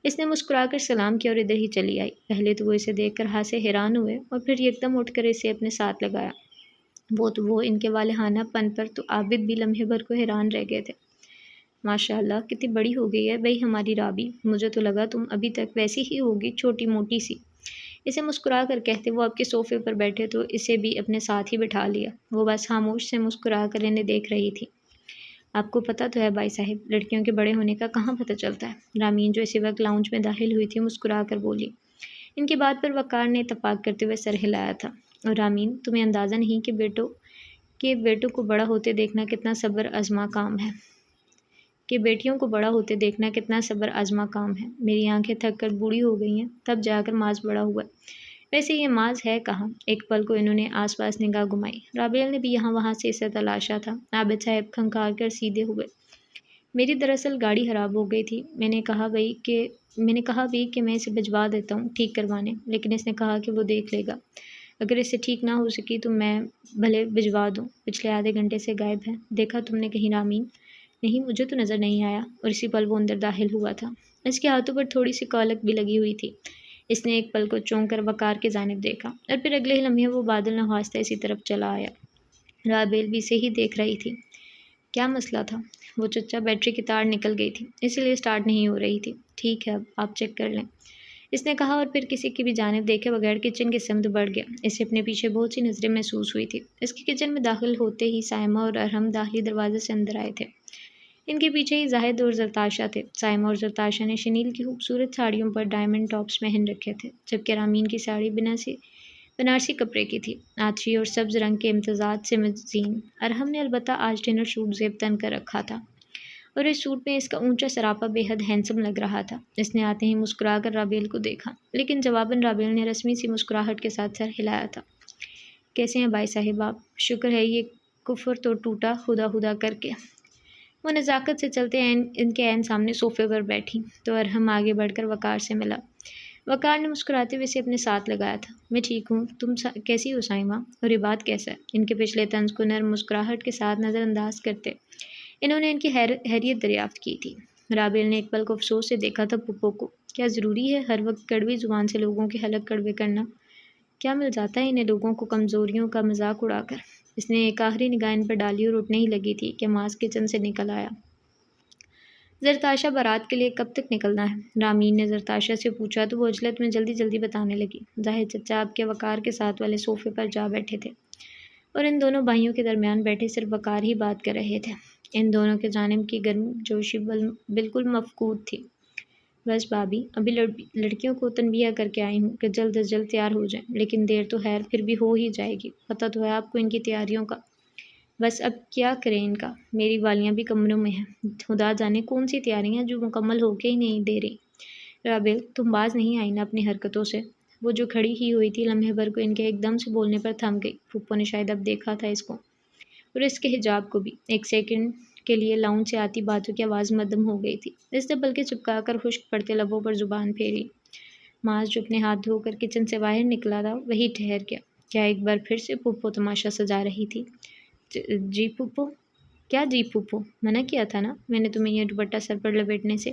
اس نے مسکرا کر سلام کیا اور ادھر ہی چلی آئی۔ پہلے تو وہ اسے دیکھ کر ہاتھ سے حیران ہوئے اور پھر یکدم اٹھ کر اسے اپنے ساتھ لگایا۔ وہ ان کے والہانہ پن پر تو عابد بھی لمحے بھر کو حیران رہ گئے تھے۔ ماشاء اللہ کتنی بڑی ہو گئی ہے بھئی ہماری رابی، مجھے تو لگا تم ابھی تک ویسی ہی ہوگی، چھوٹی موٹی سی۔ اسے مسکرا کر کہتے وہ آپ کے صوفے پر بیٹھے تو اسے بھی اپنے ساتھ ہی بٹھا لیا۔ وہ بس خاموش سے مسکرا کر انہیں دیکھ رہی تھی۔ آپ کو پتہ تو ہے بھائی صاحب، لڑکیوں کے بڑے ہونے کا کہاں پتہ چلتا ہے؟ رامین جو اسی وقت لاؤنج میں داخل ہوئی تھی مسکرا کر بولی۔ ان کی بات پر وقار نے اتفاق کرتے ہوئے سر ہلایا تھا۔ اور رامین تمہیں اندازہ نہیں کہ بیٹوں کو بڑا ہوتے دیکھنا کتنا صبر آزما کام ہے بیٹیوں کو بڑا ہوتے دیکھنا کتنا صبر آزما کام ہے۔ میری آنکھیں تھک کر بوڑھی ہو گئی ہیں، تب جا کر ماز بڑا ہوا ہے۔ ویسے یہ ماز ہے کہاں؟ ایک پل کو انہوں نے آس پاس نگاہ گھمائی۔ رابعہ نے بھی یہاں وہاں سے اسے تلاشا تھا۔ عابد صاحب کھنکھار کر سیدھے ہوئے۔ میری دراصل گاڑی خراب ہو گئی تھی، میں نے کہا بھی کہ میں اسے بھجوا دیتا ہوں ٹھیک کروانے، لیکن اس نے کہا کہ وہ دیکھ لے گا، اگر اس سے ٹھیک نہ ہو سکی تو میں بھلے بھجوا دوں۔ پچھلے آدھے گھنٹے سے غائب ہے، دیکھا تم نے کہیں رامین؟ نہیں، مجھے تو نظر نہیں آیا۔ اور اسی پل وہ اندر داخل ہوا تھا۔ اس کے ہاتھوں پر تھوڑی سی کالک بھی لگی ہوئی تھی۔ اس نے ایک پل کو چونک کر وقار کی جانب دیکھا اور پھر اگلے ہی لمحے وہ بادل نخواستہ اسی طرف چلا آیا۔ رابعہ بھی اسے ہی دیکھ رہی تھی۔ کیا مسئلہ تھا؟ وہ چچا بیٹری کی تار نکل گئی تھی، اسی لیے سٹارٹ نہیں ہو رہی تھی۔ ٹھیک ہے، اب آپ چیک کر لیں، اس نے کہا اور پھر کسی کی بھی جانب دیکھے بغیر کچن کی سمت بڑھ گیا۔ اسے اپنے پیچھے بہت سی نظریں محسوس ہوئی تھی۔ اس کے کچن میں داخل ہوتے ہی سائمہ اور ارحم داخلی دروازے سے اندر آئے تھے۔ ان کے پیچھے ہی زاہد اور زرتاشا تھے۔ سائمہ اور زرتاشا نے شنیل کی خوبصورت ساڑیوں پر ڈائمنڈ ٹاپس پہن رکھے تھے، جبکہ رامین کی ساڑی بنارسی کپڑے کی تھی، آچھی اور سبز رنگ کے امتزاج سے مزین۔ ارحم نے البتہ آج ڈنر سوٹ زیب تن کر رکھا تھا اور اس سوٹ میں اس کا اونچا سراپا بے حد ہینڈسم لگ رہا تھا۔ اس نے آتے ہی مسکرا کر رابعہ کو دیکھا، لیکن جواباً رابعہ نے رسمی سی مسکراہٹ کے ساتھ سر ہلایا تھا۔ کیسے ہیں بھائی صاحب آپ؟ شکر ہے، یہ کفر تو ٹوٹا، خدا کر کے۔ وہ نزاکت سے چلتے ان کے عین سامنے صوفے پر بیٹھی تو ارحم آگے بڑھ کر وقار سے ملا۔ وقار نے مسکراتے ہوئے اسے اپنے ساتھ لگایا تھا۔ میں ٹھیک ہوں، تم کیسی ہو سائمہ؟ اور عباد کیسا ہے؟ ان کے پچھلے طنز کو نرم مسکراہٹ کے ساتھ نظر انداز کرتے انہوں نے ان کی خیریت دریافت کی تھی۔ رابعہ نے ایک پل کو افسوس سے دیکھا تھا پھپھو کو۔ کیا ضروری ہے ہر وقت کڑوی زبان سے لوگوں کے حلق کڑوے کرنا؟ کیا مل جاتا ہے انہیں لوگوں کو کمزوریوں کا مذاق اڑا کر؟ اس نے ایک آخری نگاہ ان پر ڈالی اور اٹھنے ہی لگی تھی کہ ماز کچن سے نکل آیا۔ زرتاشا بارات کے لیے کب تک نکلنا ہے؟ رامین نے زرتاشا سے پوچھا تو وہ عجلت میں جلدی بتانے لگی۔ زاہد چچا آپ کے وقار کے ساتھ والے صوفے پر جا بیٹھے تھے اور ان دونوں بھائیوں کے درمیان بیٹھے صرف وقار ہی بات کر رہے تھے۔ ان دونوں کے جانب کی گرم جوشی بالکل مفقود تھی۔ بس بھابھی، ابھی لڑکیوں کو تنبیہ کر کے آئی ہوں کہ جلد از جلد تیار ہو جائیں، لیکن دیر تو خیر پھر بھی ہو ہی جائے گی، پتہ تو ہے آپ کو ان کی تیاریوں کا۔ بس اب کیا کریں ان کا، میری والیاں بھی کمروں میں ہیں، خدا جانے کون سی تیاریاں جو مکمل ہو کے ہی نہیں دے رہی۔ رابعہ تم باز نہیں آئی نا اپنی حرکتوں سے؟ وہ جو کھڑی ہی ہوئی تھی لمحے بھر کو ان کے ایک دم سے بولنے پر تھم گئی۔ پھپھو نے شاید اب دیکھا تھا اس کو اور اس کے حجاب کو بھی۔ ایک سیکنڈ کے لیے لاؤنج سے آتی باتوں کی آواز مدھم ہو گئی تھی۔ اس نے بلکہ چپکا کر خشک پڑتے لبوں پر زبان پھیری۔ ماز جو اپنے ہاتھ دھو کر کچن سے باہر نکلا تھا وہی ٹھہر گیا۔ کیا ایک بار پھر سے پھپھو تماشا سجا رہی تھی؟ جی پھپھو؟ کیا جی پھپھو؟ منع کیا تھا نا میں نے تمہیں یہ دوپٹہ سر پر لپیٹنے سے۔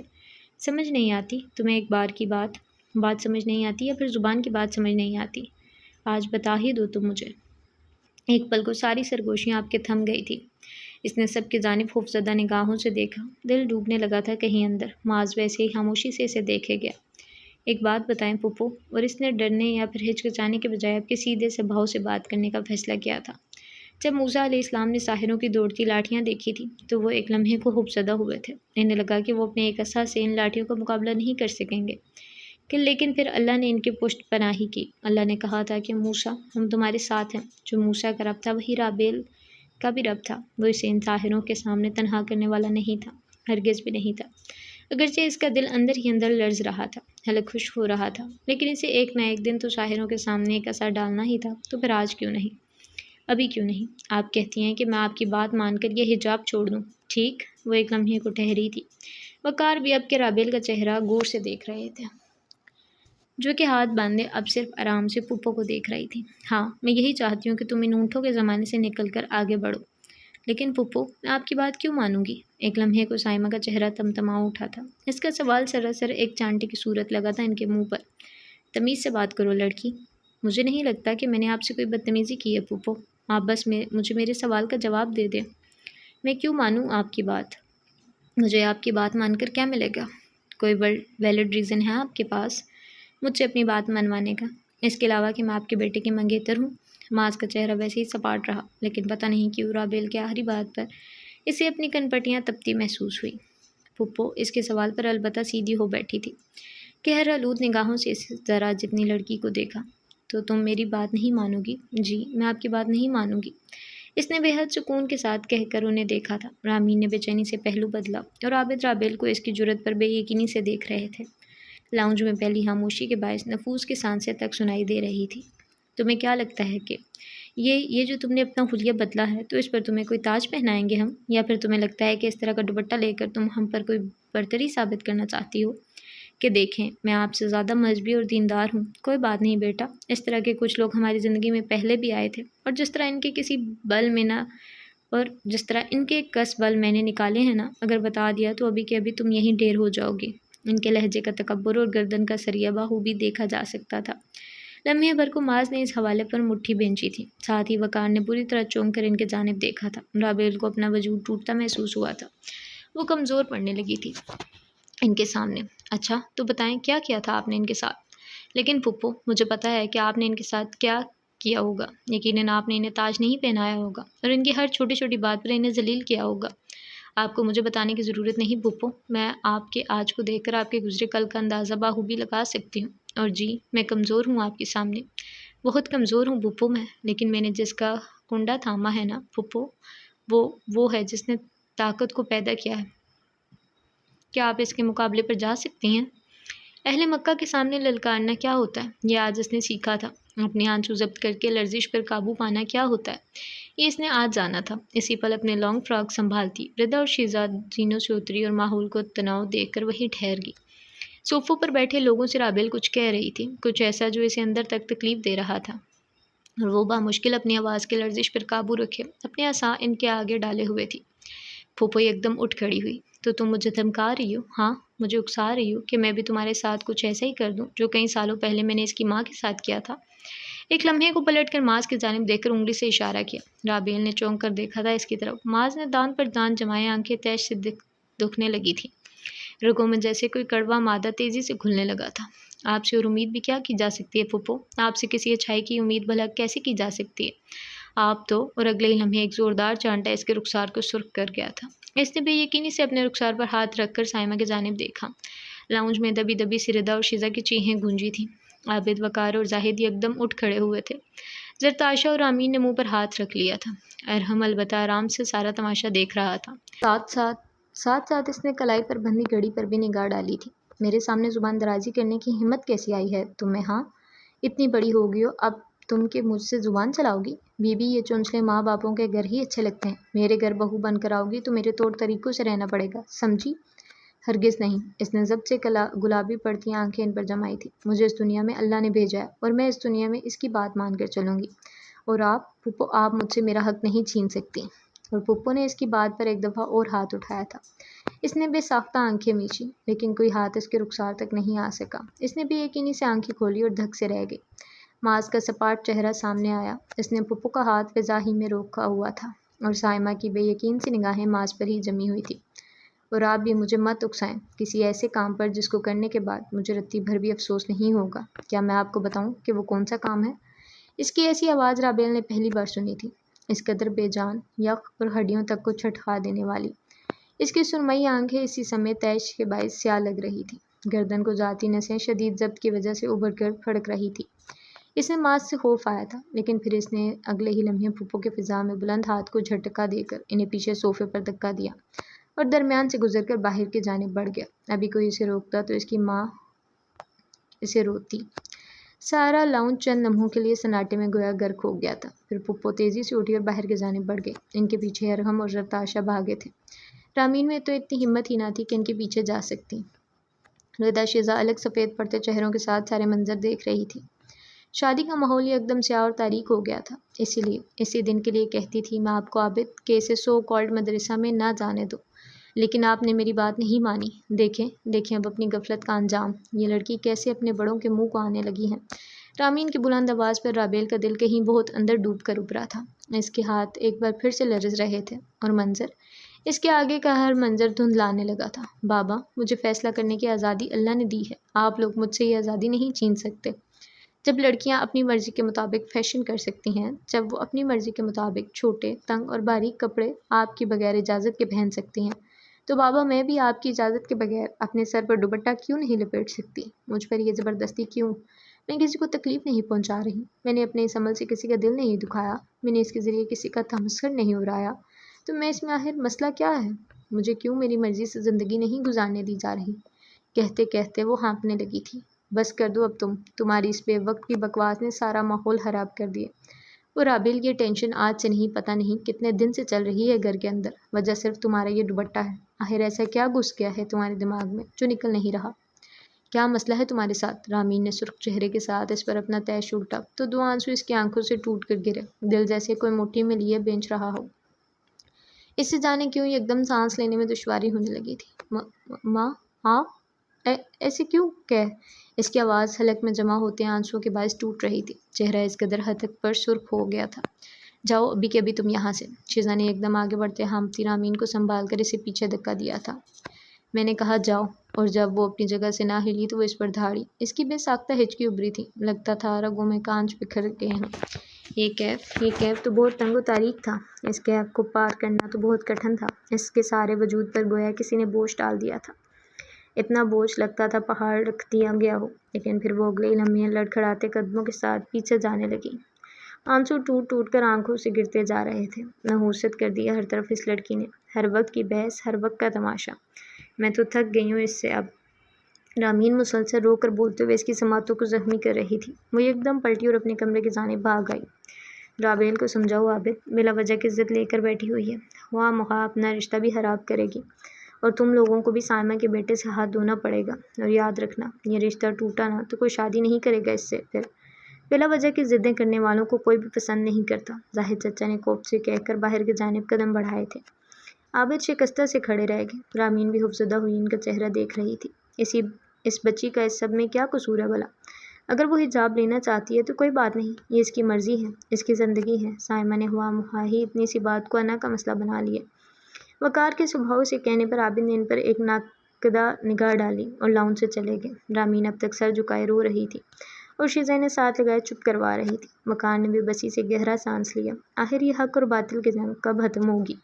سمجھ نہیں آتی تمہیں ایک بار کی بات سمجھ نہیں آتی یا پھر زبان کی بات سمجھ نہیں آتی؟ آج بتا ہی دو تم مجھے۔ ایک پل کو ساری سرگوشیاں آپ کے تھم گئی تھی۔ اس نے سب کی جانب خوفزدہ نگاہوں سے دیکھا، دل ڈوبنے لگا تھا کہیں اندر۔ ماز ویسے ہی خاموشی سے اسے دیکھے گیا۔ ایک بات بتائیں پھپھو، اور اس نے ڈرنے یا پھر ہچکچانے کے بجائے آپ کے سیدھے سے بھاؤ سے بات کرنے کا فیصلہ کیا تھا۔ جب موسیٰ علیہ السلام نے ساحروں کی دوڑتی لاٹھیاں دیکھی تھی تو وہ ایک لمحے کو خوفزدہ ہوئے تھے۔ انہیں لگا کہ وہ اپنے ایک عصا سے ان لاٹھیوں کا مقابلہ نہیں کر سکیں گے، لیکن پھر اللہ نے ان کی پشت پناہی کی۔ اللہ نے کہا تھا کہ موسیٰ ہم تمہارے ساتھ ہیں۔ جو موسیٰ کا رب تھا وہی رابعہ کا بھی رب تھا۔ وہ اسے ان ساحروں کے سامنے تنہا کرنے والا نہیں تھا، ہرگز بھی نہیں تھا۔ اگرچہ اس کا دل اندر ہی اندر لرز رہا تھا، حلق خشک ہو رہا تھا، لیکن اسے ایک نہ ایک دن تو ساحروں کے سامنے ایک عصا ڈالنا ہی تھا۔ تو پھر آج کیوں نہیں؟ ابھی کیوں نہیں؟ آپ کہتی ہیں کہ میں آپ کی بات مان کر یہ حجاب چھوڑ دوں، ٹھیک؟ وہ ایک لمحے کو ٹھہری تھی۔ وقار بھی اب کے رابعہ کا چہرہ غور سے دیکھ رہے تھے۔ جو کہ ہاتھ باندھے اب صرف آرام سے پھپھو کو دیکھ رہی تھی۔ ہاں، میں یہی چاہتی ہوں کہ تم ان اونٹوں کے زمانے سے نکل کر آگے بڑھو، لیکن پھپھو میں آپ کی بات کیوں مانوں گی؟ ایک لمحے کو سائمہ کا چہرہ تمتما اٹھا تھا۔ اس کا سوال سراسر ایک چانٹی کی صورت لگا تھا ان کے منہ پر۔ تمیز سے بات کرو لڑکی، مجھے نہیں لگتا کہ میں نے آپ سے کوئی بدتمیزی کی ہے پھپھو، آپ بس مجھے میرے سوال کا جواب دے دیں۔ میں کیوں مانوں آپ کی بات؟ مجھے آپ کی بات مان کر کیا ملے گا؟ کوئی ویلڈ ریزن ہے آپ کے پاس مجھ سے اپنی بات منوانے کا، اس کے علاوہ کہ میں آپ کے بیٹے کی منگیتر ہوں؟ معاذ کا چہرہ ویسے ہی سپاٹ رہا، لیکن پتہ نہیں کیوں رابیل کی آخری بات پر اسے اپنی کنپٹیاں تپتی محسوس ہوئی۔ پھپھو اس کے سوال پر البتہ سیدھی ہو بیٹھی تھی، قہر آلود نگاہوں سے اس ذرا جتنی لڑکی کو دیکھا۔ تو تم میری بات نہیں مانو گی؟ جی، میں آپ کی بات نہیں مانوں گی، اس نے بے حد سکون کے ساتھ کہہ کر انہیں دیکھا تھا۔ رامین نے بے چینی سے پہلو بدلا اور عابد رابیل کو اس کی جرأت پر بے یقینی سے دیکھ رہے تھے۔ لاؤنج میں پہلی خاموشی کے باعث نفوس کی سانسیں تک سنائی دے رہی تھی۔ تمہیں کیا لگتا ہے کہ یہ جو تم نے اپنا حلیہ بدلا ہے تو اس پر تمہیں کوئی تاج پہنائیں گے ہم، یا پھر تمہیں لگتا ہے کہ اس طرح کا دوپٹہ لے کر تم ہم پر کوئی برتری ثابت کرنا چاہتی ہو کہ دیکھیں میں آپ سے زیادہ مذہبی اور دیندار ہوں؟ کوئی بات نہیں بیٹا، اس طرح کے کچھ لوگ ہماری زندگی میں پہلے بھی آئے تھے، اور جس طرح ان کے کس بل میں نے نکالے ہیں نا، اگر بتا دیا تو ابھی کے ابھی تم یہیں ڈھیر ہو جاؤ گے۔ ان کے لہجے کا تکبر اور گردن کا سریہ بہو بھی دیکھا جا سکتا تھا۔ لمحے بھر کو معاذ نے اس حوالے پر مٹھی بھینچی تھی، ساتھ ہی وقار نے پوری طرح چونک کر ان کے جانب دیکھا تھا۔ رابیل کو اپنا وجود ٹوٹتا محسوس ہوا تھا، وہ کمزور پڑنے لگی تھی ان کے سامنے۔ اچھا تو بتائیں کیا کیا تھا آپ نے ان کے ساتھ؟ لیکن پھپھو مجھے پتہ ہے کہ آپ نے ان کے ساتھ کیا کیا ہوگا، یقیناً آپ نے انہیں تاج نہیں پہنایا ہوگا اور ان کی ہر چھوٹی چھوٹی بات پر انہیں ذلیل کیا ہوگا۔ آپ کو مجھے بتانے کی ضرورت نہیں پھپھو، میں آپ کے آج کو دیکھ کر آپ کے گزرے کل کا اندازہ بخوبی لگا سکتی ہوں، اور جی میں کمزور ہوں آپ کے سامنے، بہت کمزور ہوں پھپھو میں، لیکن میں نے جس کا کنڈا تھاما ہے نا پھپھو، وہ ہے جس نے طاقت کو پیدا کیا ہے۔ کیا آپ اس کے مقابلے پر جا سکتی ہیں؟ اہل مکہ کے سامنے للکارنا کیا ہوتا ہے یہ آج اس نے سیکھا تھا، اپنے آنسو ضبط کر کے لرزش پر قابو پانا کیا ہوتا ہے یہ اس نے آج جانا تھا۔ اسی پل اپنے لانگ فراک سنبھالتی ردا اور شہزاد زینوں سے اتری اور ماحول کو تناؤ دیکھ کر وہی ٹھہر گئی۔ صوفوں پر بیٹھے لوگوں سے رابیل کچھ کہہ رہی تھی، کچھ ایسا جو اسے اندر تک تکلیف دے رہا تھا، اور وہ بامشکل اپنی آواز کے لرزش پر قابو رکھے اپنے عصا ان کے آگے ڈالے ہوئے تھی۔ پھپھو ایک دم اٹھ کھڑی ہوئی۔ تو تم مجھے دھمکا رہی ہو؟ ہاں، مجھے اکسا رہی ہو کہ میں بھی تمہارے ساتھ کچھ ایسا ہی کر دوں جو کئی سالوں پہلے میں نے اس کی ماں کے ساتھ کیا تھا؟ ایک لمحے کو پلٹ کر معاذ کی جانب دیکھ کر انگلی سے اشارہ کیا۔ رابیل نے چونک کر دیکھا تھا اس کی طرف۔ معاذ نے دان پر دان جمائے آنکھیں تیش سے دکھنے لگی تھیں، رگوں میں جیسے کوئی کڑوا مادہ تیزی سے گھلنے لگا تھا۔ آپ سے اور امید بھی کیا کی جا سکتی ہے پھپھو؟ آپ سے کسی اچھائی کی امید بھلا کیسے کی جا سکتی ہے؟ آپ تو… اور اگلے ہی لمحے ایک زوردار چانٹا اس کے رخسار کو سرخ کر گیا تھا۔ اس نے بے یقینی سے اپنے رخسار پر ہاتھ رکھ کر سائمہ کی جانب دیکھا۔ لاؤنج میں دبی دبی سی ردا اور شیزہ کی چیخیں گونجی تھیں۔ عابد، وقار اور زاہد یکدم اٹھ کھڑے ہوئے تھے۔ زرتاشا اور امین نے منہ پر ہاتھ رکھ لیا تھا۔ ارحم البتہ آرام سے سارا تماشا دیکھ رہا تھا۔ ساتھ اس نے کلائی پر بندھی گھڑی پر بھی نگاہ ڈالی تھی۔ میرے سامنے زبان درازی کرنے کی ہمت کیسی آئی ہے تمہیں؟ ہاں، اتنی بڑی ہو گئی ہو اب تم کہ مجھ سے زبان چلاؤ گی؟ بی بی، یہ چونچلے ماں باپوں کے گھر ہی اچھے لگتے ہیں، میرے گھر بہو بن کر آؤ گی تو میرے طور طریقوں سے رہنا پڑے گا، سمجھی؟ ہرگز نہیں، اس نے ضبط سے گلابی پڑتی آنکھیں ان پر جمائی تھی۔ مجھے اس دنیا میں اللہ نے بھیجا ہے اور میں اس دنیا میں اس کی بات مان کر چلوں گی، اور آپ پھپھو آپ مجھ سے میرا حق نہیں چھین سکتی۔ اور پھپھو نے اس کی بات پر ایک دفعہ اور ہاتھ اٹھایا تھا۔ اس نے بے ساختہ آنکھیں میچی، لیکن کوئی ہاتھ اس کے رخسار تک نہیں آ سکا۔ اس نے بے یقینی سے آنکھیں کھولی اور دھک سے رہ گئی۔ معاذ کا سپاٹ چہرہ سامنے آیا۔ اس نے پھپھو کا ہاتھ فضا ہی میں روکا ہوا تھا، اور سائمہ کی بے یقین سی نگاہیں معاذ پر ہی جمی ہوئی تھی۔ اور آپ بھی مجھے مت اکسائیں کسی ایسے کام پر جس کو کرنے کے بعد مجھے رتی بھر بھی افسوس نہیں ہوگا۔ کیا میں آپ کو بتاؤں کہ وہ کون سا کام ہے؟ اس کی ایسی آواز رابیل نے پہلی بار سنی تھی، اس قدر بے جان، یک اور ہڈیوں تک کو چھٹکا دینے والی۔ اس کی سرمئی آنکھیں اسی سمے تیش کے باعث سیاہ لگ رہی تھی، گردن کو ذاتی نسیں شدید ضبط کی وجہ سے ابھر کر پھڑک رہی تھی۔ اس میں معاذ سے خوف آیا تھا، لیکن پھر اس نے اگلے ہی لمحے پھپھو کے فضا میں بلند ہاتھ کو جھٹکا دے کر انہیں پیچھے صوفے پر دھکا دیا اور درمیان سے گزر کر باہر کی جانب بڑھ گیا۔ ابھی کوئی اسے روکتا تو اس کی ماں اسے روتی۔ سارا لاؤنج چند لمحوں کے لیے سناٹے میں گویا غرق ہو گیا تھا۔ پھر پھپھو تیزی سے اٹھی اور باہر کی جانب بڑھ گئی۔ ان کے پیچھے ارحم اور زرتاشا بھاگے تھے۔ رامین میں تو اتنی ہمت ہی نہ تھی کہ ان کے پیچھے جا سکتی۔ ردا شیزہ الگ سفید پڑتے چہروں کے ساتھ سارے منظر دیکھ رہی تھی۔ شادی کا ماحول ایک دم سیاہ اور تاریک ہو گیا تھا، اسی لیے اسی دن کے لیے کہتی تھی میں آپ کو عابد کے اسے سو کالڈ مدرسہ میں نہ جانے دو، لیکن آپ نے میری بات نہیں مانی۔ دیکھیں اب اپنی غفلت کا انجام، یہ لڑکی کیسے اپنے بڑوں کے منہ کو آنے لگی ہے۔ رامین کی بلند آواز پر رابیل کا دل کہیں بہت اندر ڈوب کر ابھرا تھا۔ اس کے ہاتھ ایک بار پھر سے لرز رہے تھے اور اس کے آگے کا ہر منظر دھندلانے لگا تھا۔ بابا، مجھے فیصلہ کرنے کی آزادی اللہ نے دی ہے، آپ لوگ مجھ سے یہ آزادی نہیں چھین سکتے۔ جب لڑکیاں اپنی مرضی کے مطابق فیشن کر سکتی ہیں، جب وہ اپنی مرضی کے مطابق چھوٹے، تنگ اور باریک کپڑے آپ کی بغیر اجازت کے پہن سکتی ہیں، تو بابا میں بھی آپ کی اجازت کے بغیر اپنے سر پر دوپٹہ کیوں نہیں لپیٹ سکتی؟ مجھ پر یہ زبردستی کیوں؟ میں کسی کو تکلیف نہیں پہنچا رہی، میں نے اپنے اس عمل سے کسی کا دل نہیں دکھایا، میں نے اس کے ذریعے کسی کا تمسخر نہیں اڑایا، تو میں اس میں آخر مسئلہ کیا ہے؟ مجھے کیوں میری مرضی سے زندگی نہیں گزارنے دی جا رہی؟ کہتے کہتے وہ ہانپنے لگی تھی۔ بس کر دو اب تمہاری اس بے وقت کی بکواس نے سارا ماحول خراب کر دیے۔ وہ رابیل یہ ٹینشن آج سے نہیں، پتہ نہیں کتنے دن سے چل رہی ہے گھر کے اندر، وجہ صرف تمہارا یہ دوپٹہ ہے۔ آخر ایسا کیا گھس گیا ہے تمہارے دماغ میں جو نکل نہیں رہا؟ کیا مسئلہ ہے تمہارے ساتھ؟ رامین نے سرخ چہرے کے ساتھ اس پر اپنا تیش الٹا تو 2 آنسو اس کی آنکھوں سے ٹوٹ کر گرے، دل جیسے کوئی مٹھی میں لیے بینچ رہا ہو۔ اس سے جانے کیوں ایک دم سانس لینے میں دشواری ہونے لگی تھی۔ ماں، ہاں؟ ایسے کیوں اس کی آواز حلق میں جمع ہوتے آنسوؤں کے باعث ٹوٹ رہی تھی، چہرہ اس قدر حد تک پر سرخ ہو گیا تھا۔ جاؤ ابھی کے ابھی تم یہاں سے۔ شیزہ نے ایک دم آگے بڑھتے ہامتی رامین کو سنبھال کر اسے پیچھے دھکا دیا تھا۔ میں نے کہا جاؤ، اور جب وہ اپنی جگہ سے نہ ہلی تو وہ اس پر دھاڑی۔ اس کی بے ساختہ ہچکی ابھری تھی، لگتا تھا رگوں میں کانچ بکھر گئے ہوں۔ یہ کیف تو بہت تنگ و تاریک تھا، اس کیف کو پار کرنا تو بہت کٹھن تھا۔ اس کے سارے وجود پر گویا کسی نے بوجھ ڈال دیا تھا، اتنا بوجھ لگتا تھا پہاڑ رکھ دیا گیا ہو، لیکن پھر وہ اگلے لمحے لڑکھڑاتے قدموں کے ساتھ پیچھے جانے لگی۔ آنسو ٹوٹ ٹوٹ کر آنکھوں سے گرتے جا رہے تھے۔ نحوست کر دیا ہر طرف اس لڑکی نے، ہر وقت کی بحث، ہر وقت کا تماشا۔ میں تو تھک گئی ہوں اس سے اب۔ رامین مسلسل رو کر بولتے ہوئے اس کی سماعتوں کو زخمی کر رہی تھی۔ وہ ایک دم پلٹی اور اپنے کمرے کی جانب بھاگ آئی۔ رابیل کو سمجھاؤ عابد، بلا وجہ کی ضد لے کر بیٹھی ہوئی ہے، خواہ مخواہ اپنا رشتہ بھی خراب کرے گی، اور تم لوگوں کو بھی سائمہ کے بیٹے سے ہاتھ دھونا پڑے گا۔ اور یاد رکھنا، یہ رشتہ ٹوٹا نہ تو کوئی شادی نہیں کرے گا اس سے پھر۔ بلا وجہ کی ضدیں کرنے والوں کو کوئی بھی پسند نہیں کرتا، زاہد چچا نے کوفت سے کہہ کر باہر کی جانب قدم بڑھائے تھے۔ عابد شکستہ سے کھڑے رہ گئے۔ رامین بھی خوفزدہ ہوئی ان کا چہرہ دیکھ رہی تھی۔ اس بچی کا اس سب میں کیا قصور ہے بھلا؟ اگر وہ حجاب لینا چاہتی ہے تو کوئی بات نہیں، یہ اس کی مرضی ہے، اس کی زندگی ہے۔ سائمہ نے خواہ مخواہ ہی اتنی سی بات کو انا کا مسئلہ بنا لیا۔ وقار کے سبھاؤ سے کہنے پر عابد نے ان پر ایک ناقدہ نگاہ ڈالی اور لاؤن سے چلے گئے۔ رامین اب تک سر جھکائے رو رہی تھی اور شیزہ نے ساتھ لگائے چپ کروا رہی تھی۔ وقار نے بھی بسی سے گہرا سانس لیا۔ آخر یہ حق اور باطل کی جنگ کب ختم ہوگی؟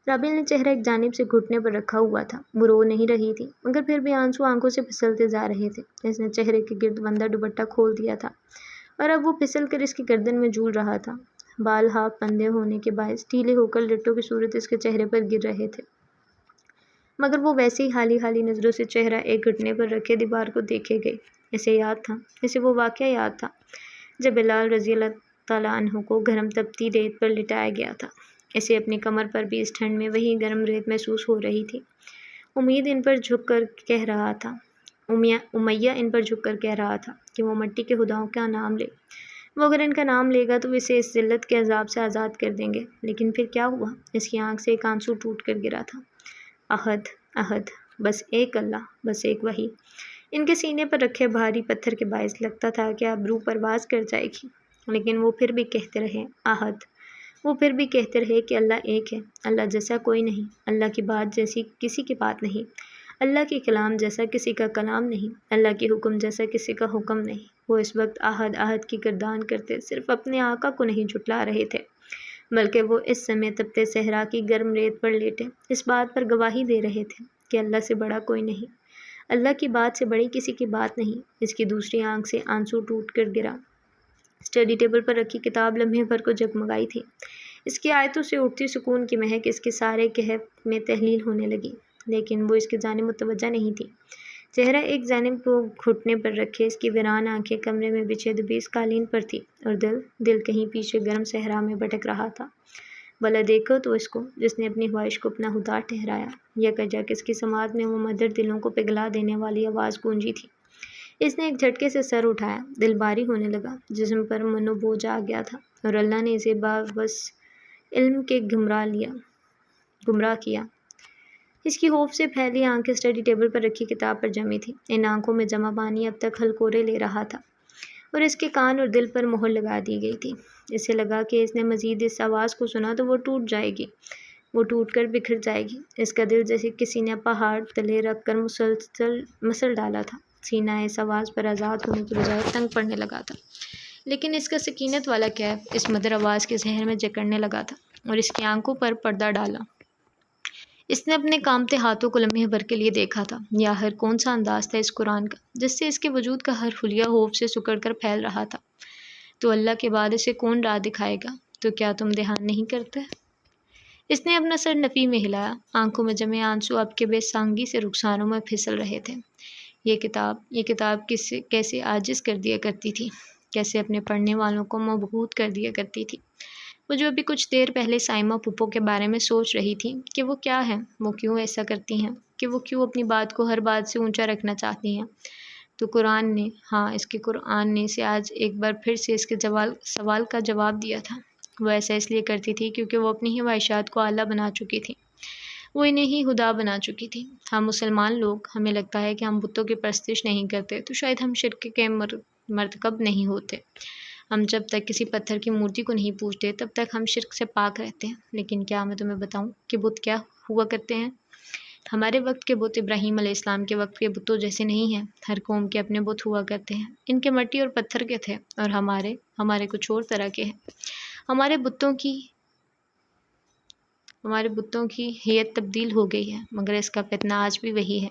رابیل نے چہرہ ایک جانب سے گھٹنے پر رکھا ہوا تھا، وہ رو نہیں رہی تھی، مگر پھر بھی آنسو آنکھوں سے پھسلتے جا رہے تھے۔ اس نے چہرے کے گرد بندھا دوپٹہ کھول دیا تھا اور اب وہ پھسل کر اس کی گردن میں جھول رہا تھا۔ بال ہاف بندھے ہونے کے باعث ڈھیلے ہو کر لٹوں کی صورت اس کے چہرے پر گر رہے تھے، مگر وہ ویسے ہی حالی نظروں سے چہرہ ایک گھٹنے پر رکھے دیوار کو دیکھے گئی۔ اسے وہ واقعہ یاد تھا جب بلال رضی اللہ تعالیٰ عنہ کو گرم تپتی ریت پر لٹایا گیا تھا۔ اسے اپنی کمر پر بھی اس ٹھنڈ میں وہی گرم ریت محسوس ہو رہی تھی۔ امیہ ان پر جھک کر کہہ رہا تھا کہ وہ مٹی کے خداؤں کا نام لے، وہ اگر ان کا نام لے گا تو اسے اس ذلت کے عذاب سے آزاد کر دیں گے۔ لیکن پھر کیا ہوا؟ اس کی آنکھ سے ایک آنسو ٹوٹ کر گرا تھا۔ احد، بس ایک اللہ، بس ایک وہی۔ ان کے سینے پر رکھے بھاری پتھر کے باعث لگتا تھا کہ اب روح پرواز کر جائے گی، لیکن وہ پھر بھی کہتے رہے احد، وہ پھر بھی کہتے رہے کہ اللہ ایک ہے، اللہ جیسا کوئی نہیں، اللہ کی بات جیسی کسی کی بات نہیں، اللہ کے کلام جیسا کسی کا کلام نہیں، اللہ کے حکم جیسا کسی کا حکم نہیں۔ وہ اس وقت احد کی گردان کرتے صرف اپنے آقا کو نہیں جھٹلا رہے تھے، بلکہ وہ اس سمے تپتے صحرا کی گرم ریت پر لیٹے اس بات پر گواہی دے رہے تھے کہ اللہ سے بڑا کوئی نہیں، اللہ کی بات سے بڑی کسی کی بات نہیں۔ اس کی دوسری آنکھ سے آنسو ٹوٹ کر گرا۔ اسٹڈی ٹیبل پر رکھی کتاب لمحے بھر کو جگمگائی تھی، اس کی آیتوں سے اٹھتی سکون کی مہک اس کے سارے کہف میں تحلیل ہونے لگی، لیکن وہ اس کی جانب متوجہ نہیں تھی۔ چہرہ ایک جانب کو گھٹنے پر رکھے اس کی ویران آنکھیں کمرے میں بچھے دبیس قالین پر تھی، اور دل کہیں پیچھے گرم صحرا میں بھٹک رہا تھا۔ بھلا دیکھو تو اس کو جس نے اپنی خواہش کو اپنا خدا ٹھہرایا۔ یکجا کس کی سماعت میں وہ مدر دلوں کو پگھلا دینے والی آواز گونجی تھی۔ اس نے ایک جھٹکے سے سر اٹھایا، دل بھاری ہونے لگا، جسم پر منو بوجھ آ گیا تھا، اور اللہ نے اسے بس علم کے گمراہ کیا۔ اس کی خوف سے پھیلی آنکھیں اسٹڈی ٹیبل پر رکھی کتاب پر جمی تھیں۔ ان آنکھوں میں جمع پانی اب تک ہلکورے لے رہا تھا، اور اس کے کان اور دل پر مہر لگا دی گئی تھی۔ اسے لگا کہ اس نے مزید اس آواز کو سنا تو وہ ٹوٹ جائے گی، وہ ٹوٹ کر بکھر جائے گی۔ اس کا دل جیسے کسی نے پہاڑ تلے رکھ کر مسل ڈالا تھا۔ سینہ اس آواز پر آزاد ہونے کی بجائے تنگ پڑنے لگا تھا، لیکن اس کا سکینت والا کیف اس مدر آواز کے زہر میں جکڑنے لگا تھا اور اس کی آنکھوں پر پردہ ڈالا۔ اس نے اپنے کامتے ہاتھوں کو لمحے بھر کے لیے دیکھا تھا۔ یا ہر کون سا انداز تھا اس قرآن کا جس سے اس کے وجود کا ہر خلیہ خوف سے سکڑ کر پھیل رہا تھا۔ تو اللہ کے بعد اسے کون راہ دکھائے گا؟ تو کیا تم دھیان نہیں کرتے؟ اس نے اپنا سر نفی میں ہلایا، آنکھوں میں جمے آنسو اب کے بے سانگی سے رخسانوں میں پھسل رہے تھے۔ یہ کتاب کیسے عاجز کر دیا کرتی تھی، کیسے اپنے پڑھنے والوں کو مبہوت کر دیا کرتی تھی۔ وہ جو ابھی کچھ دیر پہلے سائمہ پھپھو کے بارے میں سوچ رہی تھی کہ وہ کیا ہیں، وہ کیوں ایسا کرتی ہیں، کہ وہ کیوں اپنی بات کو ہر بات سے اونچا رکھنا چاہتی ہیں، تو اس کے قرآن نے اسے آج ایک بار پھر سے اس کے سوال کا جواب دیا تھا۔ وہ ایسا اس لیے کرتی تھی کیونکہ وہ اپنی ہی خواہشات کو اعلیٰ بنا چکی تھی، وہ انہیں ہی خدا بنا چکی تھی۔ ہم مسلمان لوگ، ہمیں لگتا ہے کہ ہم بتوں کی پرستش نہیں کرتے تو شاید ہم شرک کے مرتکب نہیں ہوتے۔ ہم جب تک کسی پتھر کی مورتی کو نہیں پوجتے تب تک ہم شرک سے پاک رہتے ہیں۔ لیکن کیا میں تمہیں بتاؤں کہ بت کیا ہوا کرتے ہیں؟ ہمارے وقت کے بت ابراہیم علیہ السلام کے وقت کے بتوں جیسے نہیں ہیں۔ ہر قوم کے اپنے بت ہوا کرتے ہیں، ان کے مٹی اور پتھر کے تھے، اور ہمارے کچھ اور طرح کے ہیں۔ ہمارے بتوں کی ہیئت تبدیل ہو گئی ہے، مگر اس کا فتنہ آج بھی وہی ہے۔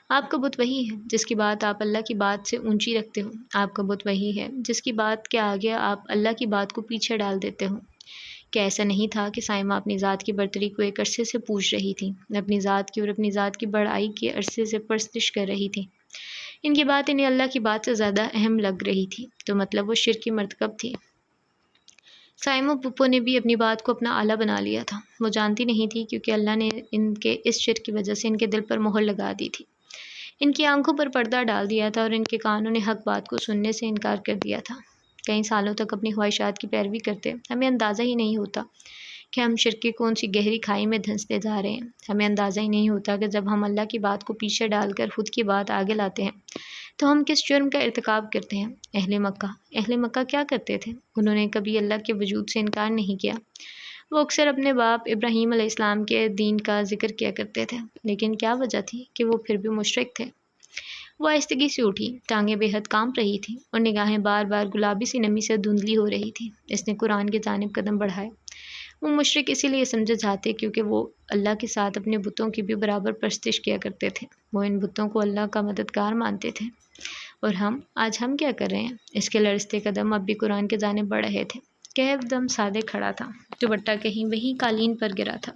آپ کا بت وہی ہے جس کی بات آپ اللہ کی بات سے اونچی رکھتے ہو۔ آپ کا بت وہی ہے جس کی بات کے آگے آپ اللہ کی بات کو پیچھے ڈال دیتے ہو۔ کیا ایسا نہیں تھا کہ سائمہ اپنی ذات کی برتری کو ایک عرصے سے پوچھ رہی تھی، اپنی ذات کی اور اپنی ذات کی بڑائی کے عرصے سے پرستش کر رہی تھی؟ ان کی بات انہیں اللہ کی بات سے زیادہ اہم لگ رہی تھی، تو مطلب وہ شرک کی مرتکب تھی۔ سائمہ پھپھو نے بھی اپنی بات کو اپنا آلہ بنا لیا تھا۔ وہ جانتی نہیں تھی کیونکہ اللہ نے ان کے اس شرک کی وجہ سے ان کے دل پر مہر لگا دی تھی، ان کی آنکھوں پر پردہ ڈال دیا تھا، اور ان کے کانوں نے حق بات کو سننے سے انکار کر دیا تھا۔ کئی سالوں تک اپنی خواہشات کی پیروی کرتے ہمیں اندازہ ہی نہیں ہوتا کہ ہم شرک کی کون سی گہری کھائی میں دھنستے جا رہے ہیں۔ ہمیں اندازہ ہی نہیں ہوتا کہ جب ہم اللہ کی بات کو پیچھے ڈال کر خود کی بات آگے لاتے ہیں تو ہم کس جرم کا ارتکاب کرتے ہیں۔ اہل مکہ کیا کرتے تھے؟ انہوں نے کبھی اللہ کے وجود سے انکار نہیں کیا۔ وہ اکثر اپنے باپ ابراہیم علیہ السلام کے دین کا ذکر کیا کرتے تھے، لیکن کیا وجہ تھی کہ وہ پھر بھی مشرک تھے؟ وہ آہستگی سے اٹھی، ٹانگیں بے حد کانپ رہی تھیں اور نگاہیں بار بار گلابی سی نمی سے دھندلی ہو رہی تھی۔ اس نے قرآن کی جانب قدم بڑھائے۔ وہ مشرک اسی لیے سمجھے جاتے کیونکہ وہ اللہ کے ساتھ اپنے بتوں کی بھی برابر پرستش کیا کرتے تھے۔ وہ ان بتوں کو اللہ کا مددگار مانتے تھے۔ اور آج ہم کیا کر رہے ہیں؟ اس کے لرزتے قدم اب بھی قرآن کی جانب بڑھ رہے تھے۔ کہف دم سادے کھڑا تھا، دوپٹہ کہیں وہیں قالین پر گرا تھا۔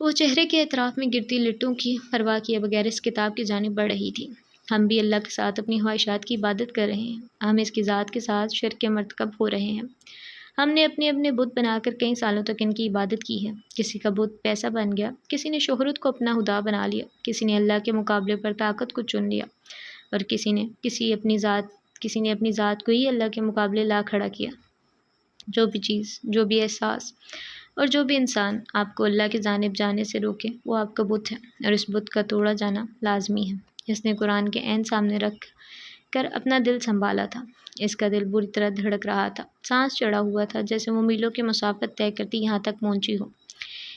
وہ چہرے کے اطراف میں گرتی لٹوں کی پرواہ کیے بغیر اس کتاب کی جانب بڑھ رہی تھی۔ ہم بھی اللہ کے ساتھ اپنی خواہشات کی عبادت کر رہے ہیں، ہم اس کی ذات کے ساتھ شرک کے مرتکب ہو رہے ہیں۔ ہم نے اپنے بت بنا کر کئی سالوں تک ان کی عبادت کی ہے۔ کسی کا بت پیسہ بن گیا، کسی نے شہرت کو اپنا خدا بنا لیا، کسی نے اللہ کے مقابلے پر طاقت کو چن لیا، اور کسی نے اپنی ذات کو ہی اللہ کے مقابلے لا کھڑا کیا۔ جو بھی چیز، جو بھی احساس اور جو بھی انسان آپ کو اللہ کی جانب جانے سے روکے وہ آپ کا بت ہے، اور اس بت کا توڑا جانا لازمی ہے۔ اس نے قرآن کے عین سامنے رکھ کر اپنا دل سنبھالا تھا۔ اس کا دل بری طرح دھڑک رہا تھا، سانس چڑھا ہوا تھا جیسے وہ میلوں کی مسافت طے کرتی یہاں تک پہنچی ہو۔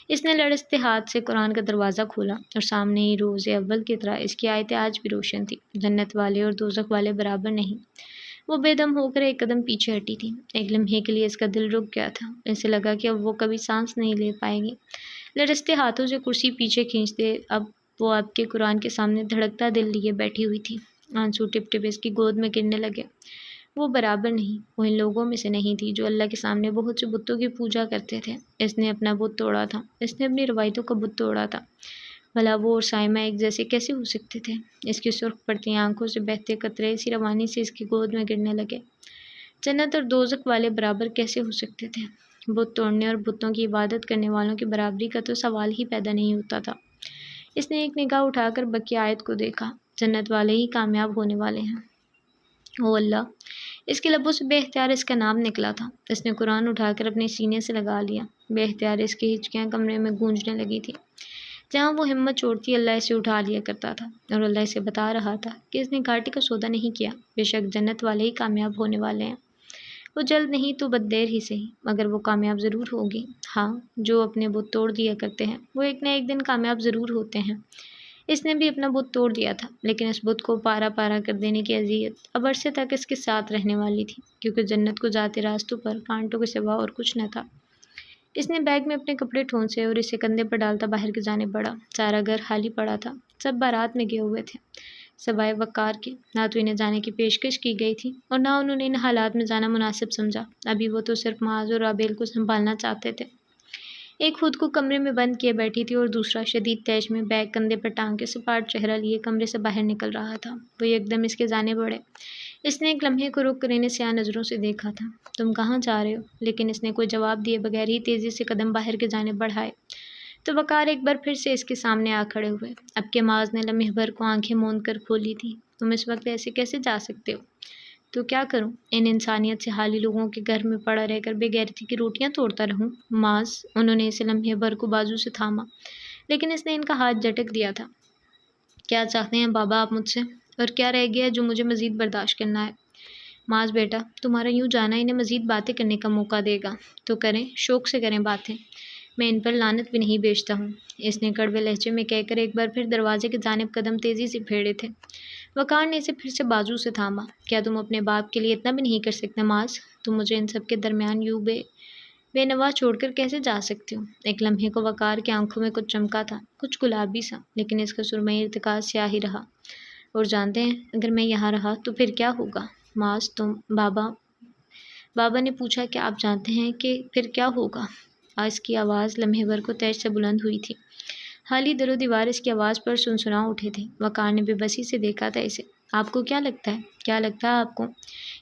اس نے لرزتے ہاتھ سے قرآن کا دروازہ کھولا، اور سامنے ہی روز اول کی طرح اس کی آیتیں آج بھی روشن تھیں۔ جنت والے اور دوزخ والے برابر نہیں۔ وہ بے دم ہو کر ایک قدم پیچھے ہٹی تھی۔ ایک لمحے کے لیے اس کا دل رک گیا تھا، اسے لگا کہ اب وہ کبھی سانس نہیں لے پائے گی۔ لرزتے ہاتھوں سے کرسی پیچھے کھینچتے اب وہ آپ کے قرآن کے سامنے دھڑکتا دل لیے بیٹھی ہوئی تھی۔ آنسو ٹپ ٹپ اس کی گود میں گرنے لگے۔ وہ برابر نہیں، وہ ان لوگوں میں سے نہیں تھی جو اللہ کے سامنے بہت سے بتوں کی پوجا کرتے تھے۔ اس نے اپنا بت توڑا تھا، اس نے اپنی روایتوں کا بت توڑا تھا۔ بھلا وہ اور سائمہ ایک جیسے کیسے ہو سکتے تھے؟ اس کی سرخ پڑتی آنکھوں سے بہتے قطرے اسی روانی سے اس کی گود میں گرنے لگے۔ جنت اور دوزخ والے برابر کیسے ہو سکتے تھے؟ بت توڑنے اور بتوں کی عبادت کرنے والوں کی برابری کا تو سوال ہی پیدا نہیں ہوتا تھا۔ اس نے ایک نگاہ اٹھا کر بقیہ آیت کو دیکھا، جنت والے ہی کامیاب ہونے والے ہیں۔ او اللہ! اس کے لبوں سے بے اختیار اس کا نام نکلا تھا۔ اس نے قرآن اٹھا کر اپنے سینے سے لگا لیا۔ بے اختیار اس کی ہچکیاں کمرے میں گونجنے لگی تھی۔ جہاں وہ ہمت چھوڑتی اللہ اسے اٹھا لیا کرتا تھا، اور اللہ اسے بتا رہا تھا کہ اس نے گھاٹی کا سودا نہیں کیا، بے شک جنت والے ہی کامیاب ہونے والے ہیں۔ وہ جلد نہیں تو بد دیر ہی صحیح، مگر وہ کامیاب ضرور ہوگی۔ ہاں، جو اپنے بت توڑ دیا کرتے ہیں وہ ایک نہ ایک دن کامیاب ضرور ہوتے ہیں۔ اس نے بھی اپنا بت توڑ دیا تھا، لیکن اس بت کو پارا پارا کر دینے کی اذیت اب عرصے تک اس کے ساتھ رہنے والی تھی، کیونکہ جنت کو جاتے راستوں پر کانٹوں کے سوا اور کچھ نہ تھا۔ اس نے بیگ میں اپنے کپڑے ٹھونسے اور اسے کندھے پر ڈالتا باہر کی جانب بڑھا۔ سارا گھر خالی پڑا تھا، سب بارات میں گئے ہوئے تھے، سوائے وقار کے۔ نہ تو انہیں جانے کی پیشکش کی گئی تھی اور نہ انہوں نے ان حالات میں جانا مناسب سمجھا۔ ابھی وہ تو صرف معاذ اور رابیل کو سنبھالنا چاہتے تھے۔ ایک خود کو کمرے میں بند کیے بیٹھی تھی اور دوسرا شدید تیش میں بیگ کندھے پر ٹانگ کے سپاٹ چہرہ لیے کمرے سے باہر نکل رہا تھا۔ وہ یکدم اس کے جانب بڑھے۔ اس نے ایک لمحے کو رک کر انہیں سیاہ نظروں سے دیکھا تھا۔ تم کہاں جا رہے ہو؟ لیکن اس نے کوئی جواب دیے بغیر ہی تیزی سے قدم باہر کی جانب بڑھائے تو وقار ایک بار پھر سے اس کے سامنے آ کھڑے ہوئے۔ اب کے معاذ نے لمحے بھر کو آنکھیں موند کر کھولی تھی۔ تم اس وقت ایسے کیسے جا سکتے ہو؟ تو کیا کروں؟ ان انسانیت سے حالی لوگوں کے گھر میں پڑا رہ کر بے غیرتی کی روٹیاں توڑتا رہوں؟ معاذ! انہوں نے اسے لمحے بھر کو بازو سے تھاما، لیکن اس نے ان کا ہاتھ جھٹک دیا تھا۔ کیا چاہتے ہیں بابا آپ مجھ سے؟ اور کیا رہ گیا جو مجھے مزید برداشت کرنا ہے؟ معاذ بیٹا، تمہارا یوں جانا انہیں مزید باتیں کرنے کا موقع دے گا، تو کریں، شوق سے کریں باتیں، میں ان پر لعنت بھی نہیں بیچتا ہوں، اس نے کڑوے لہجے میں کہہ کر ایک بار پھر دروازے کی جانب قدم تیزی سے پھیرے تھے۔ وقار نے اسے پھر سے بازو سے تھاما۔ کیا تم اپنے باپ کے لیے اتنا بھی نہیں کر سکتے معاذ؟ تم مجھے ان سب کے درمیان یوں بے نوا چھوڑ کر کیسے جا سکتے ہو؟ ایک لمحے کو وقار کی آنکھوں میں کچھ چمکا تھا، کچھ گلابی سا، لیکن اس کا سرمئی ارتکاز سیاہ ہی رہا۔ اور جانتے ہیں اگر میں یہاں رہا تو پھر کیا ہوگا؟ معاذ تم بابا نے پوچھا کہ آپ جانتے ہیں کہ پھر کیا ہوگا؟ اس کی آواز لمحے بھر کو تیز سے بلند ہوئی تھی۔ حالی در و دیوار اس کی آواز پر سنسنا اٹھے تھے۔ وقار نے بے بسی سے دیکھا تھا اسے۔ آپ کو کیا لگتا ہے؟ کیا لگتا ہے آپ کو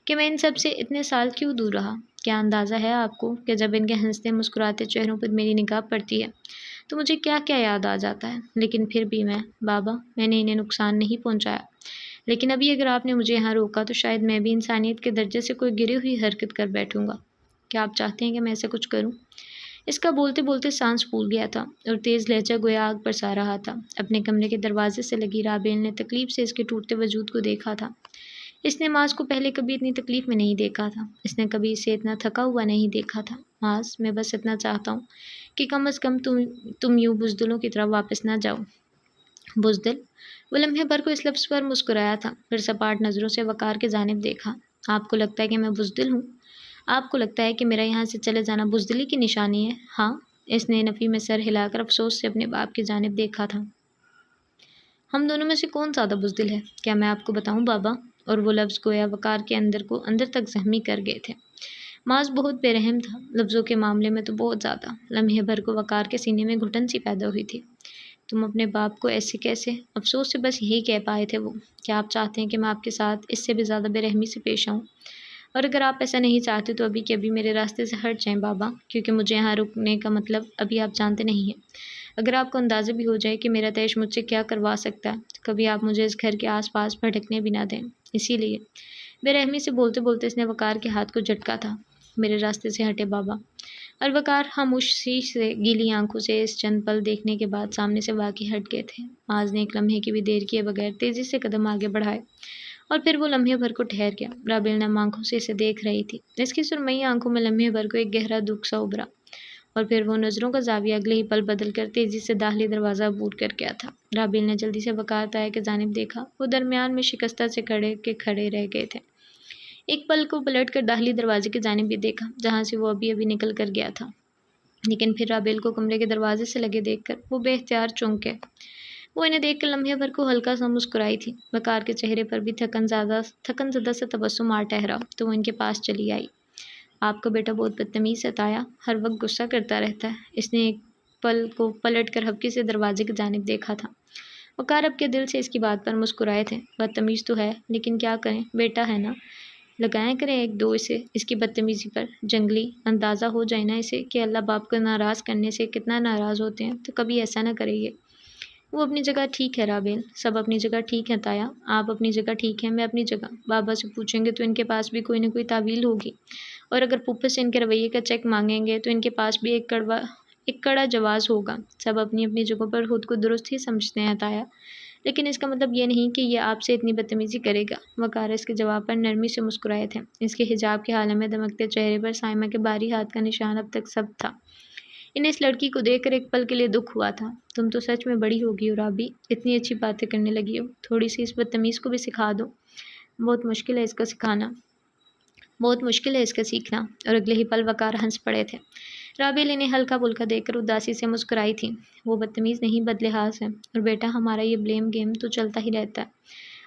کہ میں ان سب سے اتنے سال کیوں دور رہا؟ کیا اندازہ ہے آپ کو کہ جب ان کے ہنستے مسکراتے چہروں پر میری نگاہ پڑتی ہے تو مجھے کیا کیا یاد آ جاتا ہے؟ لیکن پھر بھی بابا میں نے انہیں نقصان نہیں پہنچایا، لیکن ابھی اگر آپ نے مجھے یہاں روکا تو شاید میں بھی انسانیت کے درجے سے کوئی گری ہوئی حرکت کر بیٹھوں گا۔ کیا آپ چاہتے ہیں کہ میں ایسا کچھ کروں؟ اس کا بولتے بولتے سانس پھول گیا تھا اور تیز لہجہ گویا آگ برسا رہا تھا۔ اپنے کمرے کے دروازے سے لگی رابیل نے تکلیف سے اس کے ٹوٹتے وجود کو دیکھا تھا۔ اس نے معاذ کو پہلے کبھی اتنی تکلیف میں نہیں دیکھا تھا، اس نے کبھی اسے اتنا تھکا ہوا نہیں دیکھا تھا۔ معاذ میں بس اتنا چاہتا ہوں کہ کم از کم تم یوں بزدلوں کی طرح واپس نہ جاؤ۔ بزدل؟ وہ لمحے بھر کو اس لفظ پر مسکرایا تھا، پھر سپاٹ نظروں سے وقار کی جانب دیکھا۔ آپ کو لگتا ہے کہ میں بزدل ہوں؟ آپ کو لگتا ہے کہ میرا یہاں سے چلے جانا بزدلی کی نشانی ہے؟ ہاں؟ اس نے نفی میں سر ہلا کر افسوس سے اپنے باپ کی جانب دیکھا تھا۔ ہم دونوں میں سے کون زیادہ بزدل ہے؟ کیا میں آپ کو بتاؤں بابا؟ اور وہ لفظ گویا وقار کے اندر تک زخمی کر گئے تھے۔ معاذ بہت بے رحم تھا، لفظوں کے معاملے میں تو بہت زیادہ۔ لمحے بھر کو وقار کے سینے میں گھٹن سی پیدا ہوئی تھی۔ تم اپنے باپ کو ایسے کیسے؟ افسوس سے بس یہی کہہ پائے تھے وہ۔ کیا آپ چاہتے ہیں کہ میں آپ کے ساتھ اس سے بھی زیادہ بے رحمی سے پیش آؤں؟ اور اگر آپ ایسا نہیں چاہتے تو ابھی کے ابھی میرے راستے سے ہٹ جائیں بابا، کیونکہ مجھے یہاں رکنے کا مطلب ابھی آپ جانتے نہیں ہیں۔ اگر آپ کو اندازہ بھی ہو جائے کہ میرا تیش مجھ سے کیا کروا سکتا ہے تو کبھی آپ مجھے اس گھر کے آس پاس بھٹکنے بھی نہ دیں۔ اسی لیے بے رحمی سے بولتے بولتے اس نے وقار کے ہاتھ کو جھٹکا تھا۔ میرے راستے سے ہٹے بابا۔ اور وقار خاموشی سے گیلی آنکھوں سے اس چند پل دیکھنے کے بعد سامنے سے واقعی ہٹ گئے تھے۔ معاذ نے ایک لمحے کی بھی دیر کیے بغیر تیزی سے قدم آگے بڑھائے اور پھر وہ لمحے بھر کو ٹھہر گیا۔ رابیل نم آنکھوں سے اسے دیکھ رہی تھی۔ اس کی سرمئی آنکھوں میں لمحے بھر کو ایک گہرا دکھ سا ابھرا اور پھر وہ نظروں کا زاویہ اگلے ہی پل بدل کر تیزی سے داخلی دروازہ عبور کر گیا تھا۔ رابیل نے جلدی سے وقار تایا کی جانب دیکھا۔ وہ درمیان میں شکستہ سے کھڑے رہ گئے تھے۔ ایک پل کو پلٹ کر داخلی دروازے کی جانب بھی دیکھا جہاں سے وہ ابھی نکل کر گیا تھا، لیکن پھر رابیل کو کمرے کے دروازے سے لگے دیکھ کر وہ بے اختیار چونک گئے۔ وہ انہیں دیکھ کر لمحے بھر کو ہلکا سا مسکرائی تھی۔ وقار کے چہرے پر بھی تھکن زدہ سا تبسم آ ٹھہرا تو وہ ان کے پاس چلی آئی۔ آپ کا بیٹا بہت بدتمیز ہے تایا، ہر وقت غصہ کرتا رہتا ہے۔ اس نے ایک پل کو پلٹ کر ہبکی سے دروازے کی جانب دیکھا تھا۔ وقار اب کے دل سے اس کی بات پر مسکرائے تھے۔ بدتمیز تو ہے، لیکن کیا کریں، بیٹا ہے نا۔ لگایا کریں ایک دو اسے اس کی بدتمیزی پر، جنگلی اندازہ ہو جائے نا اسے کہ اللہ باپ کو ناراض کرنے سے کتنا ناراض ہوتے ہیں، تو کبھی ایسا نہ کرے گے۔ وہ اپنی جگہ ٹھیک ہے رابیل، سب اپنی جگہ ٹھیک ہے تایا، آپ اپنی جگہ ٹھیک ہیں، میں اپنی جگہ۔ بابا سے پوچھیں گے تو ان کے پاس بھی کوئی نہ کوئی تعویل ہوگی، اور اگر پھپھو سے ان کے رویے کا چیک مانگیں گے تو ان کے پاس بھی ایک کڑا جواز ہوگا۔ سب اپنی اپنی جگہوں پر خود کو درست ہی سمجھتے ہیں تایا، لیکن اس کا مطلب یہ نہیں کہ یہ آپ سے اتنی بدتمیزی کرے گا۔ وقار اس کے جواب پر نرمی سے مسکرائے تھے، اس کے حجاب کے حالے میں دمکتے چہرے پر سائمہ کے باری ہاتھ کا نشان اب تک سب تھا۔ انہیں اس لڑکی کو دیکھ کر ایک پل کے لیے دکھ ہوا تھا۔ تم تو سچ میں بڑی ہوگی ہو رابی، اتنی اچھی باتیں کرنے لگی ہو، تھوڑی سی اس بدتمیز کو بھی سکھا دو۔ بہت مشکل ہے اس کا سکھانا، بہت مشکل ہے اس کا سیکھنا۔ اور اگلے ہی پل وقار ہنس پڑے تھے۔ رابیل انہیں ہلکا پھلکا دیکھ کر اداسی سے مسکرائی تھی۔ وہ بدتمیز نہیں، بدلحاظ ہے، اور بیٹا ہمارا یہ بلیم گیم تو چلتا ہی رہتا ہے۔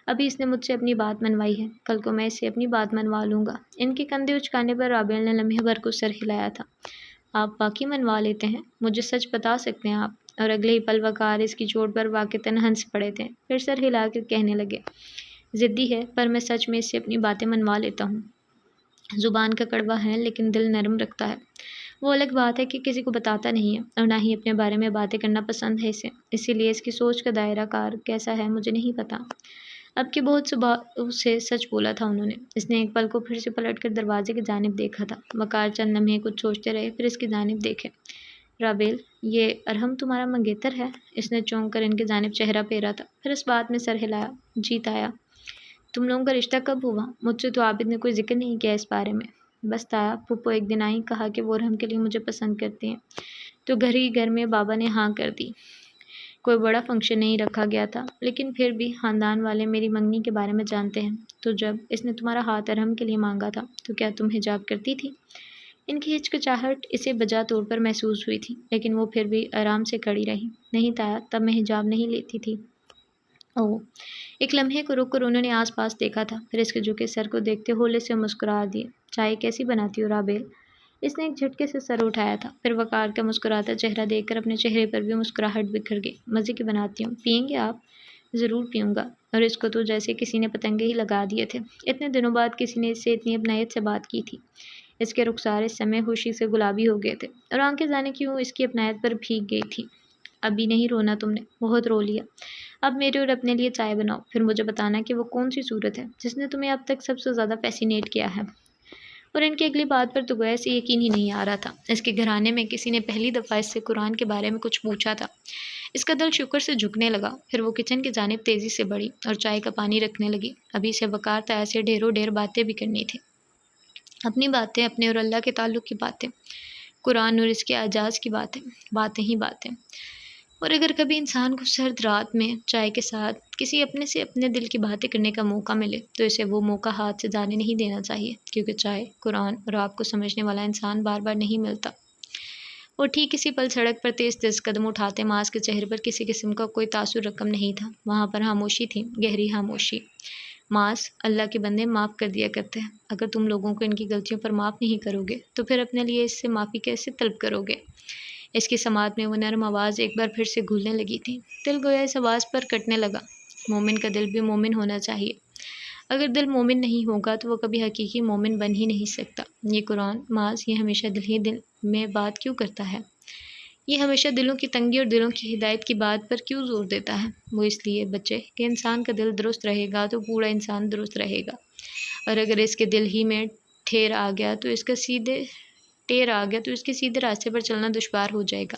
ابھی اس نے مجھ سے اپنی بات منوائی ہے، کل کو میں اس سے اپنی بات منوا لوں گا۔ ان کے کندھے اچکانے پر رابیل نے لمحے بھر کو سر ہلایا تھا۔ آپ واقعی منوا لیتے ہیں؟ مجھے سچ بتا سکتے ہیں آپ؟ اور اگلے ہی پل وقار اس کی چوٹ پر واقعتاً ہنس پڑے تھے، پھر سر ہلا کر کہنے لگے، ضدی ہے پر میں سچ میں اس سے اپنی باتیں منوا لیتا ہوں۔ زبان کا کڑوا ہے لیکن دل نرم رکھتا ہے۔ وہ الگ بات ہے کہ کسی کو بتاتا نہیں ہے، اور نہ ہی اپنے بارے میں باتیں کرنا پسند ہے اسے، اسی لیے اس کی سوچ کا دائرہ کار کیسا ہے مجھے نہیں پتا۔ اب کے بہت سے سچ بولا تھا انہوں نے۔ اس نے ایک پل کو پھر سے پلٹ کر دروازے کی جانب دیکھا تھا۔ وقار چند لمحے کچھ سوچتے رہے، پھر اس کی جانب دیکھے۔ رابیل، یہ ارحم تمہارا منگیتر ہے؟ اس نے چونک کر ان کی جانب چہرہ پھیرا تھا، پھر اس بات میں سر ہلایا۔ جی تایا۔ تم لوگوں کا رشتہ کب ہوا؟ مجھ سے تو عابد نے کوئی ذکر نہیں کیا اس بارے میں۔ بس تایا، پھپھو ایک دن آئی، کہا کہ وہ ارحم کے لیے مجھے پسند کرتی ہیں، تو گھر میں بابا نے ہاں کر دی۔ کوئی بڑا فنکشن نہیں رکھا گیا تھا، لیکن پھر بھی خاندان والے میری منگنی کے بارے میں جانتے ہیں۔ تو جب اس نے تمہارا ہاتھ ارحم کے لیے مانگا تھا تو کیا تم حجاب کرتی تھی؟ ان کی ہچکچاہٹ اسے بجا طور پر محسوس ہوئی تھی، لیکن وہ پھر بھی آرام سے کھڑی رہی۔ نہیں تایا، تب میں حجاب نہیں لیتی تھی۔ اوہ۔ ایک لمحے کو رک کر انہوں نے آس پاس دیکھا تھا، پھر اس کے جھکے سر کو دیکھتے ہولے سے مسکرا دیے۔ چائے کیسی بناتی ہو رابیل؟ اس نے ایک جھٹکے سے سر اٹھایا تھا، پھر وقار کا مسکراتا چہرہ دیکھ کر اپنے چہرے پر بھی مسکراہٹ بکھر گئی۔ مزے کی بناتی ہوں، پئیں گے آپ؟ ضرور پیوں گا۔ اور اس کو تو جیسے کسی نے پتنگے ہی لگا دیے تھے، اتنے دنوں بعد کسی نے اس سے اتنی اپنائیت سے بات کی تھی۔ اس کے رخسار اس سمے خوشی سے گلابی ہو گئے تھے، اور آنکھیں جانے کیوں اس کی اپنائیت پر بھیگ گئی تھی۔ ابھی نہیں رونا تم نے، بہت رو لیا۔ اب میرے اور اپنے لیے چائے بناؤ، پھر مجھے بتانا کہ وہ کون سی صورت ہے جس نے تمہیں اب تک سب سے زیادہ فیسینیٹ کیا ہے۔ اور ان کی اگلی بات پر تو گویا سے یقین ہی نہیں آ رہا تھا۔ اس کے گھرانے میں کسی نے پہلی دفعہ اس سے قرآن کے بارے میں کچھ پوچھا تھا۔ اس کا دل شکر سے جھکنے لگا، پھر وہ کچن کی جانب تیزی سے بڑھی اور چائے کا پانی رکھنے لگی۔ ابھی سے وقار تایا سے ڈھیروں ڈھیر باتیں بھی کرنی تھی، اپنی باتیں، اپنے اور اللہ کے تعلق کی باتیں، قرآن اور اس کے اعجاز کی باتیں، باتیں ہی باتیں۔ اور اگر کبھی انسان کو سرد رات میں چائے کے ساتھ کسی اپنے سے اپنے دل کی باتیں کرنے کا موقع ملے تو اسے وہ موقع ہاتھ سے جانے نہیں دینا چاہیے، کیونکہ چائے، قرآن اور آپ کو سمجھنے والا انسان بار بار نہیں ملتا۔ اور ٹھیک اسی پل سڑک پر تیز تیز قدم اٹھاتے معاذ کے چہرے پر کسی قسم کا کوئی تاثر رقم نہیں تھا، وہاں پر خاموشی تھی، گہری خاموشی۔ معاذ، اللہ کے بندے معاف کر دیا کرتے ہیں، اگر تم لوگوں کو ان کی غلطیوں پر معاف نہیں کرو گے تو پھر اپنے لیے اس سے معافی کیسے طلب کرو گے؟ اس کی سماعت میں وہ نرم آواز ایک بار پھر سے گھلنے لگی تھی۔ دل گویا اس آواز پر کٹنے لگا۔ مومن کا دل بھی مومن ہونا چاہیے، اگر دل مومن نہیں ہوگا تو وہ کبھی حقیقی مومن بن ہی نہیں سکتا۔ یہ قرآن، معاذ، یہ ہمیشہ دل میں بات کیوں کرتا ہے؟ یہ ہمیشہ دلوں کی تنگی اور دلوں کی ہدایت کی بات پر کیوں زور دیتا ہے؟ وہ اس لیے بچے کہ انسان کا دل درست رہے گا تو پورا انسان درست رہے گا، اور اگر اس کے دل ہی میں ٹھیر آ گیا تو اس کے سیدھے راستے پر چلنا دشوار ہو جائے گا۔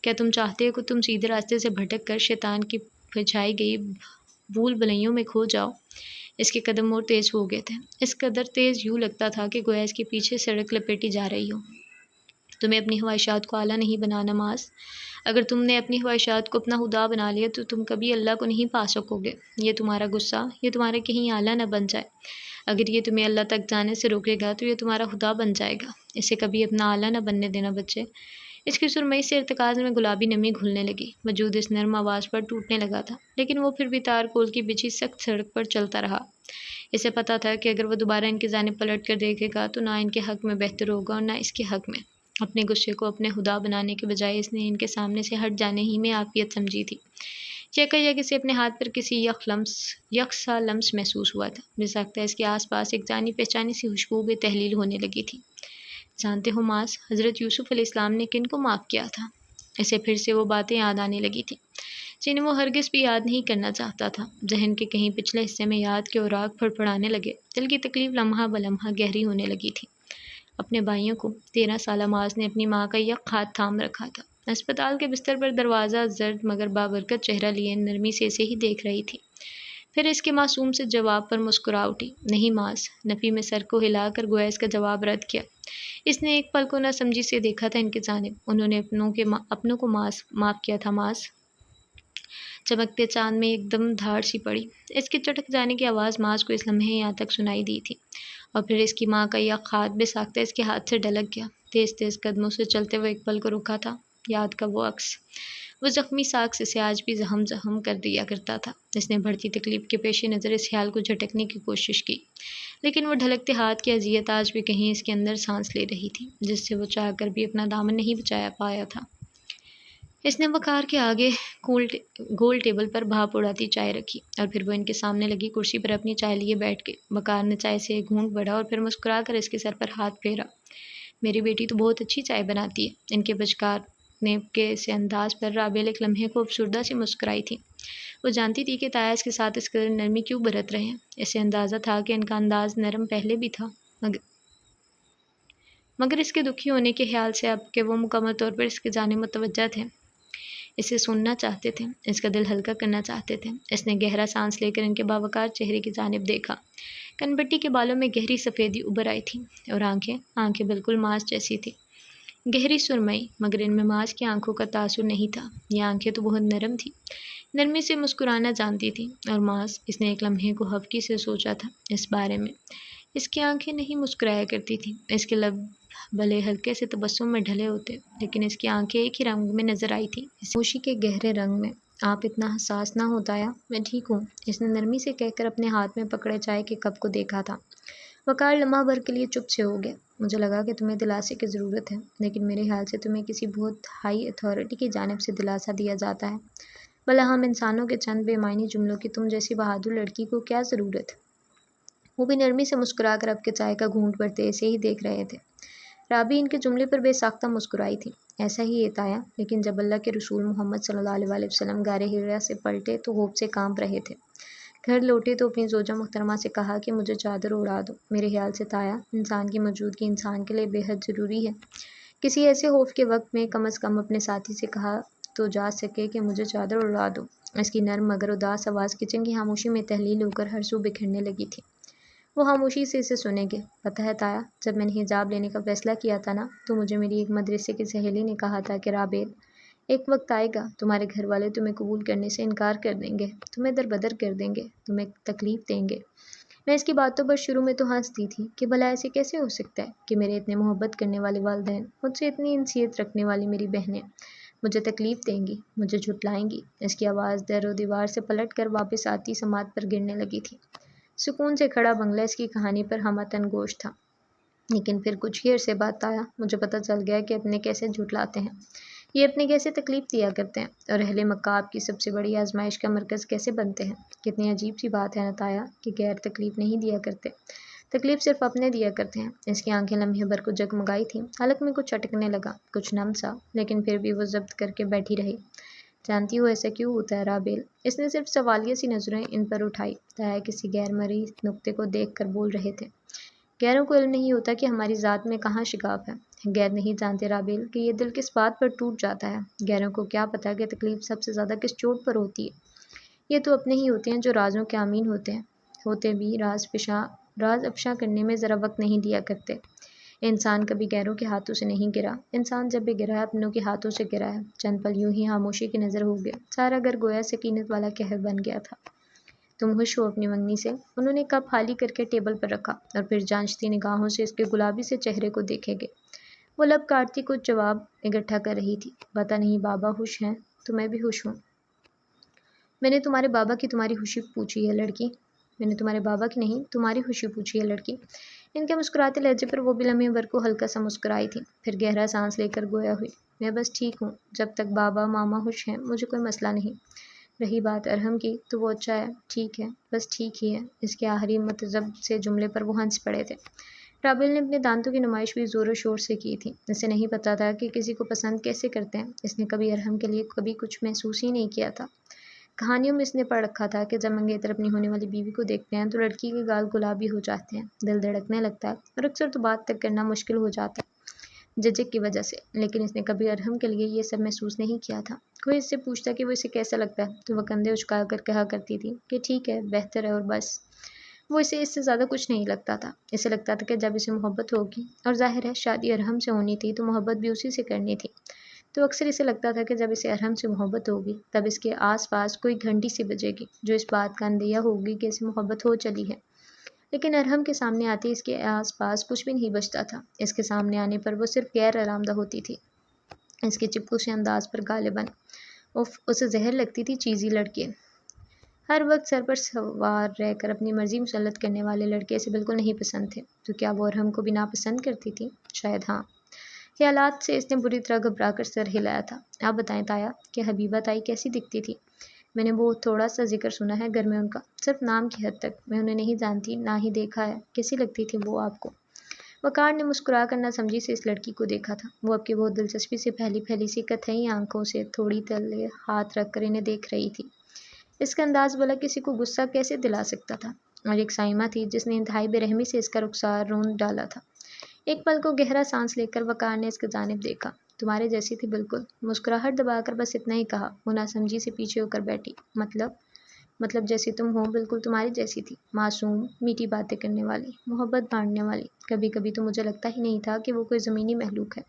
کیا تم چاہتے ہو کہ تم سیدھے راستے سے بھٹک کر شیطان کی بچھائی گئی بھول بھلائیوں میں کھو جاؤ؟ اس کے قدم اور تیز ہو گئے تھے، اس قدر تیز یوں لگتا تھا کہ گویا اس کے پیچھے سڑک لپیٹی جا رہی ہو۔ تمہیں اپنی خواہشات کو اعلیٰ نہیں بنانا معاذ، اگر تم نے اپنی خواہشات کو اپنا خدا بنا لیا تو تم کبھی اللہ کو نہیں پا سکو گے۔ یہ تمہارا غصہ، یہ تمہارے کہیں اعلیٰ نہ بن جائے، اگر یہ تمہیں اللہ تک جانے سے روکے گا تو یہ تمہارا خدا بن جائے گا۔ اسے کبھی اپنا اعلیٰ نہ بننے دینا بچے۔ اس کی سرمئی سے ارتکاز میں گلابی نمی گھلنے لگی، وجود اس نرم آواز پر ٹوٹنے لگا تھا، لیکن وہ پھر بھی تار کول کی بچھی سخت سڑک پر چلتا رہا۔ اسے پتا تھا کہ اگر وہ دوبارہ ان کی جانب پلٹ کر دیکھے گا تو نہ ان کے حق میں بہتر ہوگا اور نہ اس کے حق میں۔ اپنے غصے کو اپنے خدا بنانے کے بجائے اس نے ان کے سامنے سے ہٹ جانے ہی میں عافیت سمجھی تھی۔ چیک یا کسی اپنے ہاتھ پر کسی یکسا لمس محسوس ہوا تھا، بساختہ اس کے آس پاس ایک جانی پہچانی سی خوشبو بے تحلیل ہونے لگی تھی۔ جانتے ہو معاذ، حضرت یوسف علیہ السلام نے کن کو معاف کیا تھا؟ اسے پھر سے وہ باتیں یاد آنے لگی تھیں جنہیں وہ ہرگز بھی یاد نہیں کرنا چاہتا تھا۔ ذہن کے کہیں پچھلے حصے میں یاد کے اوراق پھڑپڑانے لگے، دل کی تکلیف لمحہ بلمحہ گہری ہونے لگی تھی۔ اپنے بھائیوں کو 13 سالہ معاذ نے اپنی ماں کا یک ہاتھ تھام رکھا تھا۔ اسپتال کے بستر پر دروازہ زرد مگر بابرکت چہرہ لیے نرمی سے اسے ہی دیکھ رہی تھی، پھر اس کے معصوم سے جواب پر مسکرا اٹھی۔ نہیں معاذ، نفی میں سر کو ہلا کر گویا اس کا جواب رد کیا۔ اس نے ایک پل کو نہ سمجھی سے دیکھا تھا ان کی جانب۔ انہوں نے اپنوں کو معاف کیا تھا معاذ؟ چمکتے چاند میں ایک دم دھاڑ سی پڑی۔ اس کے چٹک جانے کی آواز معاذ کو اس لمحے یہاں تک سنائی دی تھی، اور پھر اس کی ماں کا یک ہاتھ بساختہ اس کے ہاتھ سے ڈلک گیا۔ تیز تیز قدموں سے چلتے ہوئے ایک پل کو رکا تھا۔ یاد کا وہ عکس، وہ زخمی ساکھ اسے آج بھی زہم زہم کر دیا کرتا تھا۔ اس نے بڑھتی تکلیف کے پیش نظر اس خیال کو جھٹکنے کی کوشش کی، لیکن وہ ڈھلکتے ہاتھ کی اذیت آج بھی کہیں اس کے اندر سانس لے رہی تھی، جس سے وہ چاہ کر بھی اپنا دامن نہیں بچایا پایا تھا۔ اس نے وقار کے آگے گول ٹیبل پر بھاپ اڑاتی چائے رکھی، اور پھر وہ ان کے سامنے لگی کرسی پر اپنی چائے لیے بیٹھ گئی۔ وقار نے چائے سے ایک گھونٹ بڑھا اور پھر مسکرا کر اس کے سر پر ہاتھ پھیرا۔ میری بیٹی تو بہت اچھی چائے بناتی ہے۔ ان کے بچکانے کے سے انداز پر رابعہ ایک لمحے کو افسردہ سے مسکرائی تھی۔ وہ جانتی تھی کہ تایا اس کے ساتھ اس قدر نرمی کیوں برت رہے ہیں۔ اسے اندازہ تھا کہ ان کا انداز نرم پہلے بھی تھا، مگر اس کے دکھی ہونے کے خیال سے اب کہ وہ مکمل طور پر اس کی جانب متوجہ تھے، اسے سننا چاہتے تھے، اس کا دل ہلکا کرنا چاہتے تھے۔ اس نے گہرا سانس لے کر ان کے باوقار چہرے کی جانب دیکھا۔ کنبٹی کے بالوں میں گہری سفیدی ابھر آئی تھی، اور آنکھیں بالکل معاذ جیسی تھی، گہری سرمئی، مگر ان میں معاذ کی آنکھوں کا تاثر نہیں تھا۔ یہ آنکھیں تو بہت نرم تھیں، نرمی سے مسکرانا جانتی تھی، اور معاذ، اس نے ایک لمحے کو ہفکی سے سوچا تھا اس بارے میں، اس کی آنکھیں نہیں مسکرایا کرتی تھیں۔ اس کے لب بھلے ہلکے سے تبسم میں ڈھلے ہوتے، لیکن اس کی آنکھیں ایک ہی رنگ میں نظر آئی تھیں، خاموشی کے گہرے رنگ میں۔ آپ اتنا حساس نہ ہو تایا، میں ٹھیک ہوں، اس نے نرمی سے کہہ کر اپنے ہاتھ میں پکڑے چائے کے کپ کو دیکھا تھا۔ وقار لمحہ بھر کے لیے چپ سے ہو گیا۔ مجھے لگا کہ تمہیں دلاسے کی ضرورت ہے، لیکن میرے خیال سے تمہیں کسی بہت ہائی اتھارٹی کی جانب سے دلاسا دیا جاتا ہے، بھلا ہم انسانوں کے چند بے معنی جملوں کی تم جیسی بہادر لڑکی کو کیا ضرورت؟ وہ بھی نرمی سے مسکرا کر اب کے چائے کا گھونٹ بھرتے اسے ہی دیکھ رہے تھے۔ رابعہ ان کے جملے پر بے ساختہ مسکرائی تھی۔ ایسا ہی ہے تایا، لیکن جب اللہ کے رسول محمد صلی اللہ علیہ وسلم غار حرا سے پلٹے تو خوف سے کانپ رہے تھے، گھر لوٹے تو اپنی زوجہ محترمہ سے کہا کہ مجھے چادر اڑا دو۔ میرے خیال سے تایا، انسان کی موجودگی انسان کے لیے بے حد ضروری ہے۔ کسی ایسے خوف کے وقت میں کم از کم اپنے ساتھی سے کہا تو جا سکے کہ مجھے چادر اڑا دو۔ اس کی نرم مگر اداس آواز کچن کی خاموشی میں تحلیل ہو کر ہر سو بکھرنے لگی تھی۔ وہ خاموشی سے اسے سنے گے۔ پتہ ہے تایا، جب میں نے حجاب لینے کا فیصلہ کیا تھا نا، تو مجھے میری ایک مدرسے کی سہیلی نے کہا تھا کہ رابعہ، ایک وقت آئے گا تمہارے گھر والے تمہیں قبول کرنے سے انکار کر دیں گے، تمہیں در بدر کر دیں گے، تمہیں تکلیف دیں گے۔ میں اس کی باتوں پر شروع میں تو ہنستی تھی کہ بھلا ایسے کیسے ہو سکتا ہے کہ میرے اتنے محبت کرنے والے والدین، مجھ سے اتنی انسیت رکھنے والی میری بہنیں مجھے تکلیف دیں گی، مجھے جھٹلائیں گی۔ اس کی آواز در و دیوار سے پلٹ کر واپس آتی سماعت پر گرنے لگی تھی۔ سکون سے کھڑا بنگلہ اس کی کہانی پر ہمتن گوش تھا، لیکن پھر کچھ ہی عرصے بعد آیا مجھے پتہ چل گیا کہ اپنے کیسے جھٹلاتے ہیں، یہ اپنے کیسے تکلیف دیا کرتے ہیں، اور اہل مکہ آپ کی سب سے بڑی آزمائش کا مرکز کیسے بنتے ہیں۔ کتنی عجیب سی بات ہے نتایا کہ غیر تکلیف نہیں دیا کرتے، تکلیف صرف اپنے دیا کرتے ہیں۔ اس کی آنکھیں لمحے بھر کو جگمگائی تھیں، حلق میں کچھ اٹکنے لگا، کچھ نم سا، لیکن پھر بھی وہ ضبط کر کے بیٹھی رہی۔ جانتی ہو ایسا کیوں ہوتا ہے رابعہ؟ اس نے صرف سوالیہ سی نظریں ان پر اٹھائی۔ تایا کسی غیر مرئی نقطے کو دیکھ کر بول رہے تھے۔ غیروں کو علم نہیں ہوتا کہ ہماری ذات میں کہاں شگاف ہے۔ غیر نہیں جانتے رابعہ کہ یہ دل کس بات پر ٹوٹ جاتا ہے۔ غیروں کو کیا پتا کہ تکلیف سب سے زیادہ کس چوٹ پر ہوتی ہے۔ یہ تو اپنے ہی ہوتے ہیں جو رازوں کے امین ہوتے بھی راز افشاں کرنے میں ذرا وقت نہیں دیا کرتے۔ انسان کبھی غیروں کے ہاتھوں سے نہیں گرا، انسان جب بھی گرا ہے اپنوں کے ہاتھوں سے گرا ہے۔ چند پل یوں ہی خاموشی کی نظر ہو گیا، سارا گھر گویا سکینت والا کہر بن گیا تھا۔ تم خوش ہو اپنی منگنی سے؟ انہوں نے کپ خالی کر کے ٹیبل پر رکھا، اور پھر جانچتی نگاہوں سے اس کے گلابی سے چہرے کو دیکھے گے۔ وہ لب کاٹتی کچھ جواب اکٹھا کر رہی تھی۔ پتہ نہیں بابا خوش ہیں تو میں بھی خوش ہوں۔ میں نے تمہارے بابا کی تمہاری خوشی پوچھی ہے لڑکی، میں نے تمہارے بابا کی نہیں تمہاری خوشی پوچھی ہے لڑکی۔ ان کے مسکراتے لہجے پر وہ بھی لمحے بھر کو ہلکا سا مسکرائی تھی، پھر گہرا سانس لے کر گویا ہوئی، میں بس ٹھیک ہوں، جب تک بابا ماما خوش ہیں مجھے کوئی مسئلہ نہیں۔ رہی بات ارحم کی تو وہ اچھا ہے، ٹھیک ہے، بس ٹھیک ہی ہے۔ اس کے آخری متذب سے جملے پر وہ ہنس پڑے تھے۔ رابل نے اپنے دانتوں کی نمائش بھی زور و شور سے کی تھی۔ اسے نہیں پتا تھا کہ کسی کو پسند کیسے کرتے ہیں۔ اس نے کبھی ارحم کے لیے کبھی کچھ محسوس ہی نہیں کیا تھا۔ کہانیوں میں اس نے پڑھ رکھا تھا کہ جب منگیتر اپنی ہونے والی بیوی کو دیکھتے ہیں تو لڑکی کے گال گلابی ہو جاتے ہیں، دل دھڑکنے لگتا ہے اور اکثر تو بات تک کرنا مشکل ہو جاتا ہے جھجک کی وجہ سے۔ لیکن اس نے کبھی ارحم کے لیے یہ سب محسوس نہیں کیا تھا۔ کوئی اس سے پوچھتا کہ وہ اسے کیسا لگتا ہے تو وہ کندھے اچکا کر کہا کرتی تھی کہ ٹھیک ہے، بہتر ہے اور بس۔ وہ اسے اس سے زیادہ کچھ نہیں لگتا تھا۔ اسے لگتا تھا کہ جب اسے محبت ہوگی، اور ظاہر ہے شادی ارحم سے ہونی تھی تو محبت بھی اسی سے کرنی تھی، تو اکثر اسے لگتا تھا کہ جب اسے ارحم سے محبت ہوگی تب اس کے آس پاس کوئی گھنٹی سی بجے گی جو اس بات کا اندیہ ہوگی کہ اسے محبت ہو چلی ہے۔ لیکن ارحم کے سامنے آتے اس کے آس پاس کچھ بھی نہیں بچتا تھا۔ اس کے سامنے آنے پر وہ صرف غیر آرامدہ ہوتی تھی، اس کے چپکو سے انداز پر غالباً اسے زہر لگتی تھی۔ چیزی لڑکے ہر وقت سر پر سوار رہ کر اپنی مرضی مسلط کرنے والے لڑکے اسے بالکل نہیں پسند تھے۔ تو کیا وہ ارحم کو بھی ناپسند کرتی تھی؟ شاید ہاں۔ خیالات سے اس نے بری طرح گھبرا کر سر ہلایا تھا۔ آپ بتائیں تایا کہ حبیبہ تائی کیسی دکھتی تھی؟ میں نے بہت تھوڑا سا ذکر سنا ہے گھر میں ان کا، صرف نام کی حد تک۔ میں انہیں نہیں جانتی، نہ ہی دیکھا ہے۔ کیسی لگتی تھی وہ آپ کو؟ وقار نے مسکرا کر نہ سمجھی سے اس لڑکی کو دیکھا تھا۔ وہ اب کی بہت دلچسپی سے پھیلی پھیلی سی کتھئی آنکھوں سے تھوڑی تلے ہاتھ رکھ کر انہیں دیکھ رہی تھی۔ اس کا انداز بھلا کسی کو غصہ کیسے دلا سکتا تھا؟ اور ایک سائمہ تھی جس نے انتہائی بے رحمی سے اس کا رخسار روند ڈالا تھا۔ ایک پل کو گہرا سانس لے کر وقار نے اس کی جانب دیکھا۔ تمہارے جیسی تھی بالکل۔ مسکراہٹ دبا کر بس اتنا ہی کہا۔ وہ ناسمجھی سے پیچھے ہو کر بیٹھی۔ مطلب جیسی تم ہو بالکل تمہاری جیسی تھی، معصوم، میٹھی باتیں کرنے والی، محبت بانٹنے والی۔ کبھی کبھی تو مجھے لگتا ہی نہیں تھا کہ وہ کوئی زمینی مخلوق ہے۔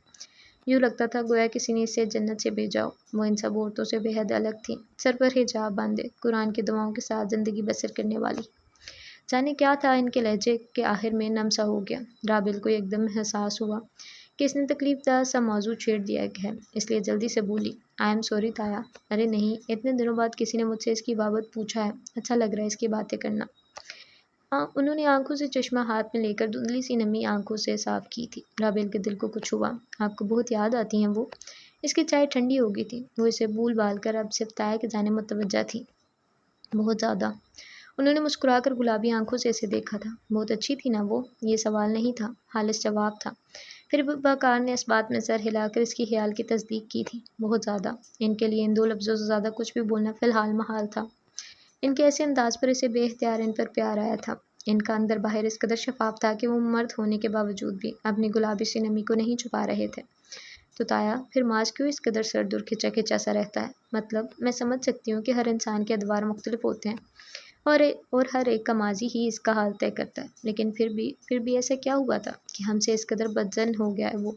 یوں لگتا تھا گویا کسی نے اسے جنت سے بھیجا ہو۔ وہ ان سب عورتوں سے بے حد الگ تھی، سر پر حجاب باندھے، قرآن کی دعاؤں کے ساتھ زندگی بسر کرنے والی۔ جانے کیا تھا ان کے لہجے کے آخر میں نم سا ہو گیا۔ رابل کو ایک دم احساس ہوا کہ اس نے تکلیف دہ سا موضوع چھیڑ دیا ہے، اس لیے جلدی سے بولی، آئی ایم سوری تایا۔ ارے نہیں، اتنے دنوں بعد کسی نے مجھ سے اس کی بابت پوچھا ہے، اچھا لگ رہا ہے اس کی باتیں کرنا۔ انہوں نے آنکھوں سے چشمہ ہاتھ میں لے کر دھندلی سی نمی آنکھوں سے صاف کی تھی۔ رابل کے دل کو کچھ ہوا۔ آپ کو بہت یاد آتی ہیں وہ؟ اس کی چائے ٹھنڈی ہو گئی تھی۔ وہ اسے بھول بھال کر اب صرف تایا کی جانب متوجہ تھی۔ بہت زیادہ۔ انہوں نے مسکرا کر گلابی آنکھوں سے اسے دیکھا تھا۔ بہت اچھی تھی نا وہ؟ یہ سوال نہیں تھا، خالص جواب تھا۔ پھر وقار نے اس بات میں سر ہلا کر اس کی خیال کی تصدیق کی تھی۔ بہت زیادہ۔ ان کے لیے ان دو لفظوں سے زیادہ کچھ بھی بولنا فی الحال محال تھا۔ ان کے ایسے انداز پر اسے بے اختیار ان پر پیار آیا تھا۔ ان کا اندر باہر اس قدر شفاف تھا کہ وہ مرد ہونے کے باوجود بھی اپنی گلابی سی نمی کو نہیں چھپا رہے تھے۔ تو تایا، پھر ماس کیوں اس قدر سرد اور کھچا کھچا سا رہتا ہے؟ مطلب میں سمجھ سکتی ہوں کہ ہر انسان کے ادوار مختلف ہوتے ہیں اور ہر ایک کا ماضی ہی اس کا حال طے کرتا ہے، لیکن پھر بھی ایسا کیا ہوا تھا کہ ہم سے اس قدر بدظن ہو گیا ہے وہ؟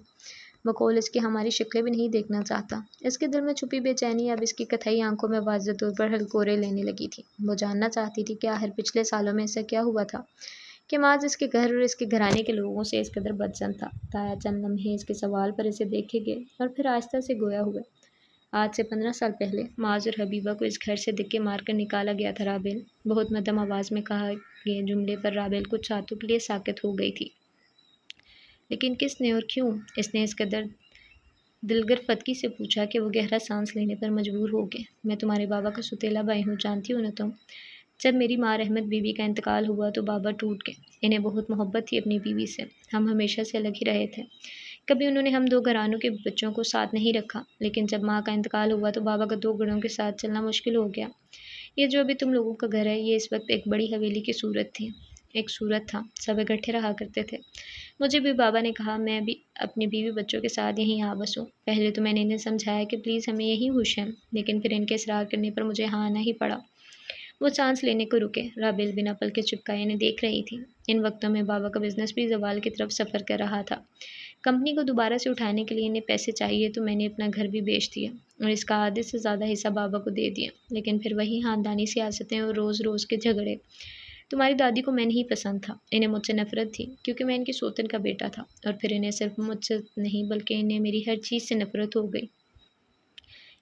بقول اس کے ہماری شکلیں بھی نہیں دیکھنا چاہتا۔ اس کے دل میں چھپی بے چینی اب اس کی کتھئی آنکھوں میں واضح طور پر ہلکورے لینے لگی تھی۔ وہ جاننا چاہتی تھی کہ آخر پچھلے سالوں میں ایسا کیا ہوا تھا کہ ماز اس کے گھر اور اس کے گھرانے کے لوگوں سے اس قدر بدظن تھا۔ تایا چند لمحے اس کے سوال پر اسے دیکھے گئے اور پھر آہستہ سے گویا ہوئے۔ آج سے 15 سال پہلے معاذ اور حبیبہ کو اس گھر سے دھکے مار کر نکالا گیا تھا رابل۔ بہت مدھم آواز میں کہا گئے جملے پر رابل کچھ ساتوں کے لیے ساکت ہو گئی تھی۔ لیکن کس نے اور کیوں؟ اس نے اس قدر دلگر فتکی سے پوچھا کہ وہ گہرا سانس لینے پر مجبور ہو گئے۔ میں تمہارے بابا کا سوتیلا بھائی ہوں، جانتی ہو نا تم؟ جب میری ماں رحمت بی بی کا انتقال ہوا تو بابا ٹوٹ گئے۔ انہیں بہت محبت تھی اپنی بیوی سے، ہم ہمیشہ سے الگ ہی رہے تھے۔ کبھی انہوں نے ہم دو گھرانوں کے بچوں کو ساتھ نہیں رکھا، لیکن جب ماں کا انتقال ہوا تو بابا کا دو گھروں کے ساتھ چلنا مشکل ہو گیا۔ یہ جو ابھی تم لوگوں کا گھر ہے، یہ اس وقت ایک بڑی حویلی کی صورت تھی، ایک صورت تھا، سب اکٹھے رہا کرتے تھے۔ مجھے بھی بابا نے کہا میں بھی اپنے بیوی بچوں کے ساتھ یہیں آ بسوں۔ پہلے تو میں نے انہیں سمجھایا کہ پلیز ہمیں یہیں خوش ہیں، لیکن پھر ان کے اصرار کرنے پر مجھے ہاں آنا ہی پڑا۔ وہ سانس لینے کو رکے۔ رابل بنا پلکے چپکائے انہیں دیکھ رہی تھی۔ ان وقتوں میں بابا کا بزنس بھی زوال کی طرف سفر کر رہا تھا۔ کمپنی کو دوبارہ سے اٹھانے کے لیے انہیں پیسے چاہیے تو میں نے اپنا گھر بھی بیچ دیا اور اس کا آدھے سے زیادہ حصہ بابا کو دے دیا۔ لیکن پھر وہی خاندانی سیاستیں اور روز روز کے جھگڑے۔ تمہاری دادی کو میں نہیں پسند تھا، انہیں مجھ سے نفرت تھی کیونکہ میں ان کی سوتن کا بیٹا تھا، اور پھر انہیں صرف مجھ سے نہیں بلکہ انہیں میری ہر چیز سے نفرت ہو گئی۔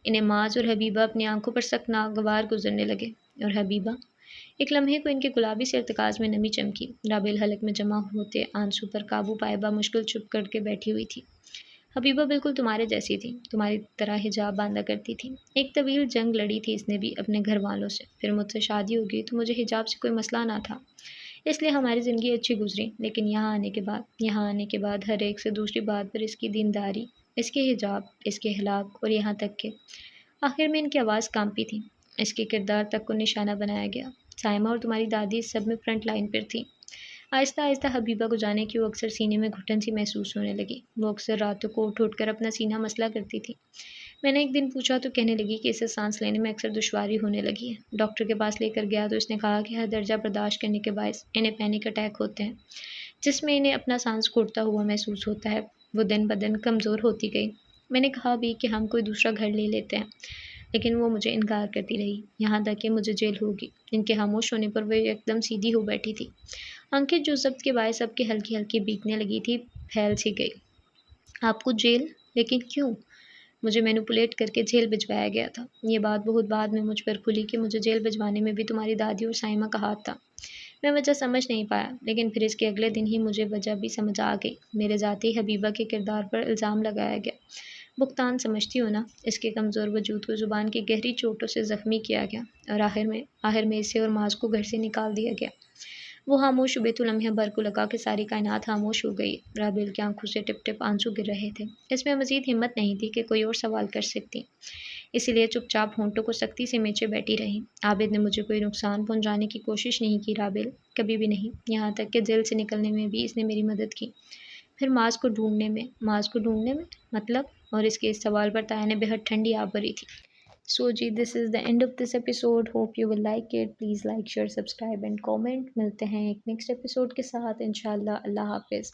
انہیں معاذ اور حبیبہ اپنی آنکھوں پر سخت ناگوار گزرنے لگے۔ اور حبیبہ؟ ایک لمحے کو ان کے گلابی سے ارتکاز میں نمی چمکی۔ رابل حلق میں جمع ہوتے آنسو پر قابو پائے بمشکل چپ کر کے بیٹھی ہوئی تھی۔ حبیبہ بالکل تمہارے جیسی تھی، تمہاری طرح حجاب باندھا کرتی تھی۔ ایک طویل جنگ لڑی تھی اس نے بھی اپنے گھر والوں سے، پھر مجھ سے شادی ہو گئی تو مجھے حجاب سے کوئی مسئلہ نہ تھا، اس لیے ہماری زندگی اچھی گزری۔ لیکن یہاں آنے کے بعد ہر ایک سے دوسری بات پر اس کی دینداری، اس کے حجاب، اس کے اخلاق اور یہاں تک کہ آخر میں ان کی آواز کانپی تھی، اس کے کردار تک کو نشانہ بنایا گیا۔ سائمہ اور تمہاری دادی اس سب میں فرنٹ لائن پر تھیں۔ آہستہ آہستہ حبیبہ کو جانے کی وہ اکثر سینے میں گھٹن سی محسوس ہونے لگی۔ وہ اکثر راتوں کو اٹھ کر اپنا سینہ مسئلہ کرتی تھی۔ میں نے ایک دن پوچھا تو کہنے لگی کہ اسے سانس لینے میں اکثر دشواری ہونے لگی ہے۔ ڈاکٹر کے پاس لے کر گیا تو اس نے کہا کہ ہر درجہ برداشت کرنے کے باعث انہیں پینک اٹیک ہوتے ہیں، جس میں انہیں اپنا سانس گھٹتا ہوا محسوس ہوتا ہے۔ وہ دن بدن کمزور ہوتی گئی۔ میں نے کہا بھی کہ ہم کوئی دوسرا گھر لے لیتے ہیں، لیکن وہ مجھے انکار کرتی رہی، یہاں تک کہ مجھے جیل ہوگی۔ ان کے خاموش ہونے پر وہ ایک دم سیدھی ہو بیٹھی تھی۔ آنکھیں جو ضبط کے باعث اب کے ہلکی ہلکی بیکنے لگی تھی پھیل سی گئی۔ آپ کو جیل؟ لیکن کیوں؟ مجھے مینوپولیٹ کر کے جیل بھجوایا گیا تھا۔ یہ بات بہت بعد میں مجھ پر کھلی کہ مجھے جیل بھجوانے میں بھی تمہاری دادی اور سائمہ کا ہاتھ تھا۔ میں وجہ سمجھ نہیں پایا، لیکن پھر اس کے اگلے دن ہی مجھے وجہ بھی سمجھ آ گئی۔ میرے ذاتی حبیبہ کے کردار پر الزام لگایا گیا۔ بہتان سمجھتی ہو نا؟ اس کے کمزور وجود کو زبان کی گہری چوٹوں سے زخمی کیا گیا، اور آخر میں اسے اور معاذ کو گھر سے نکال دیا گیا۔ وہ خاموش شبے تو لمحے بھر کو لگا کہ ساری کائنات خاموش ہو گئی۔ رابعہ کی آنکھوں سے ٹپ ٹپ آنسو گر رہے تھے۔ اس میں مزید ہمت نہیں تھی کہ کوئی اور سوال کر سکتی، اسی لیے چپ چاپ ہونٹوں کو سختی سے میچے بیٹھی رہی۔ عابد نے مجھے کوئی نقصان پہنچانے کی کوشش نہیں کی رابعہ، کبھی بھی نہیں، یہاں تک کہ جیل سے نکلنے میں بھی اس نے میری مدد کی۔ پھر معاذ کو ڈھونڈنے میں مطلب؟ اور اس کے اس سوال پر تایا نے بہت ٹھنڈی آب بھری تھی۔ سو جی this is the end of this episode, hope you will like it, please like share subscribe and comment. ملتے ہیں ایک نیکسٹ ایپیسوڈ کے ساتھ انشاءاللہ۔ اللہ حافظ۔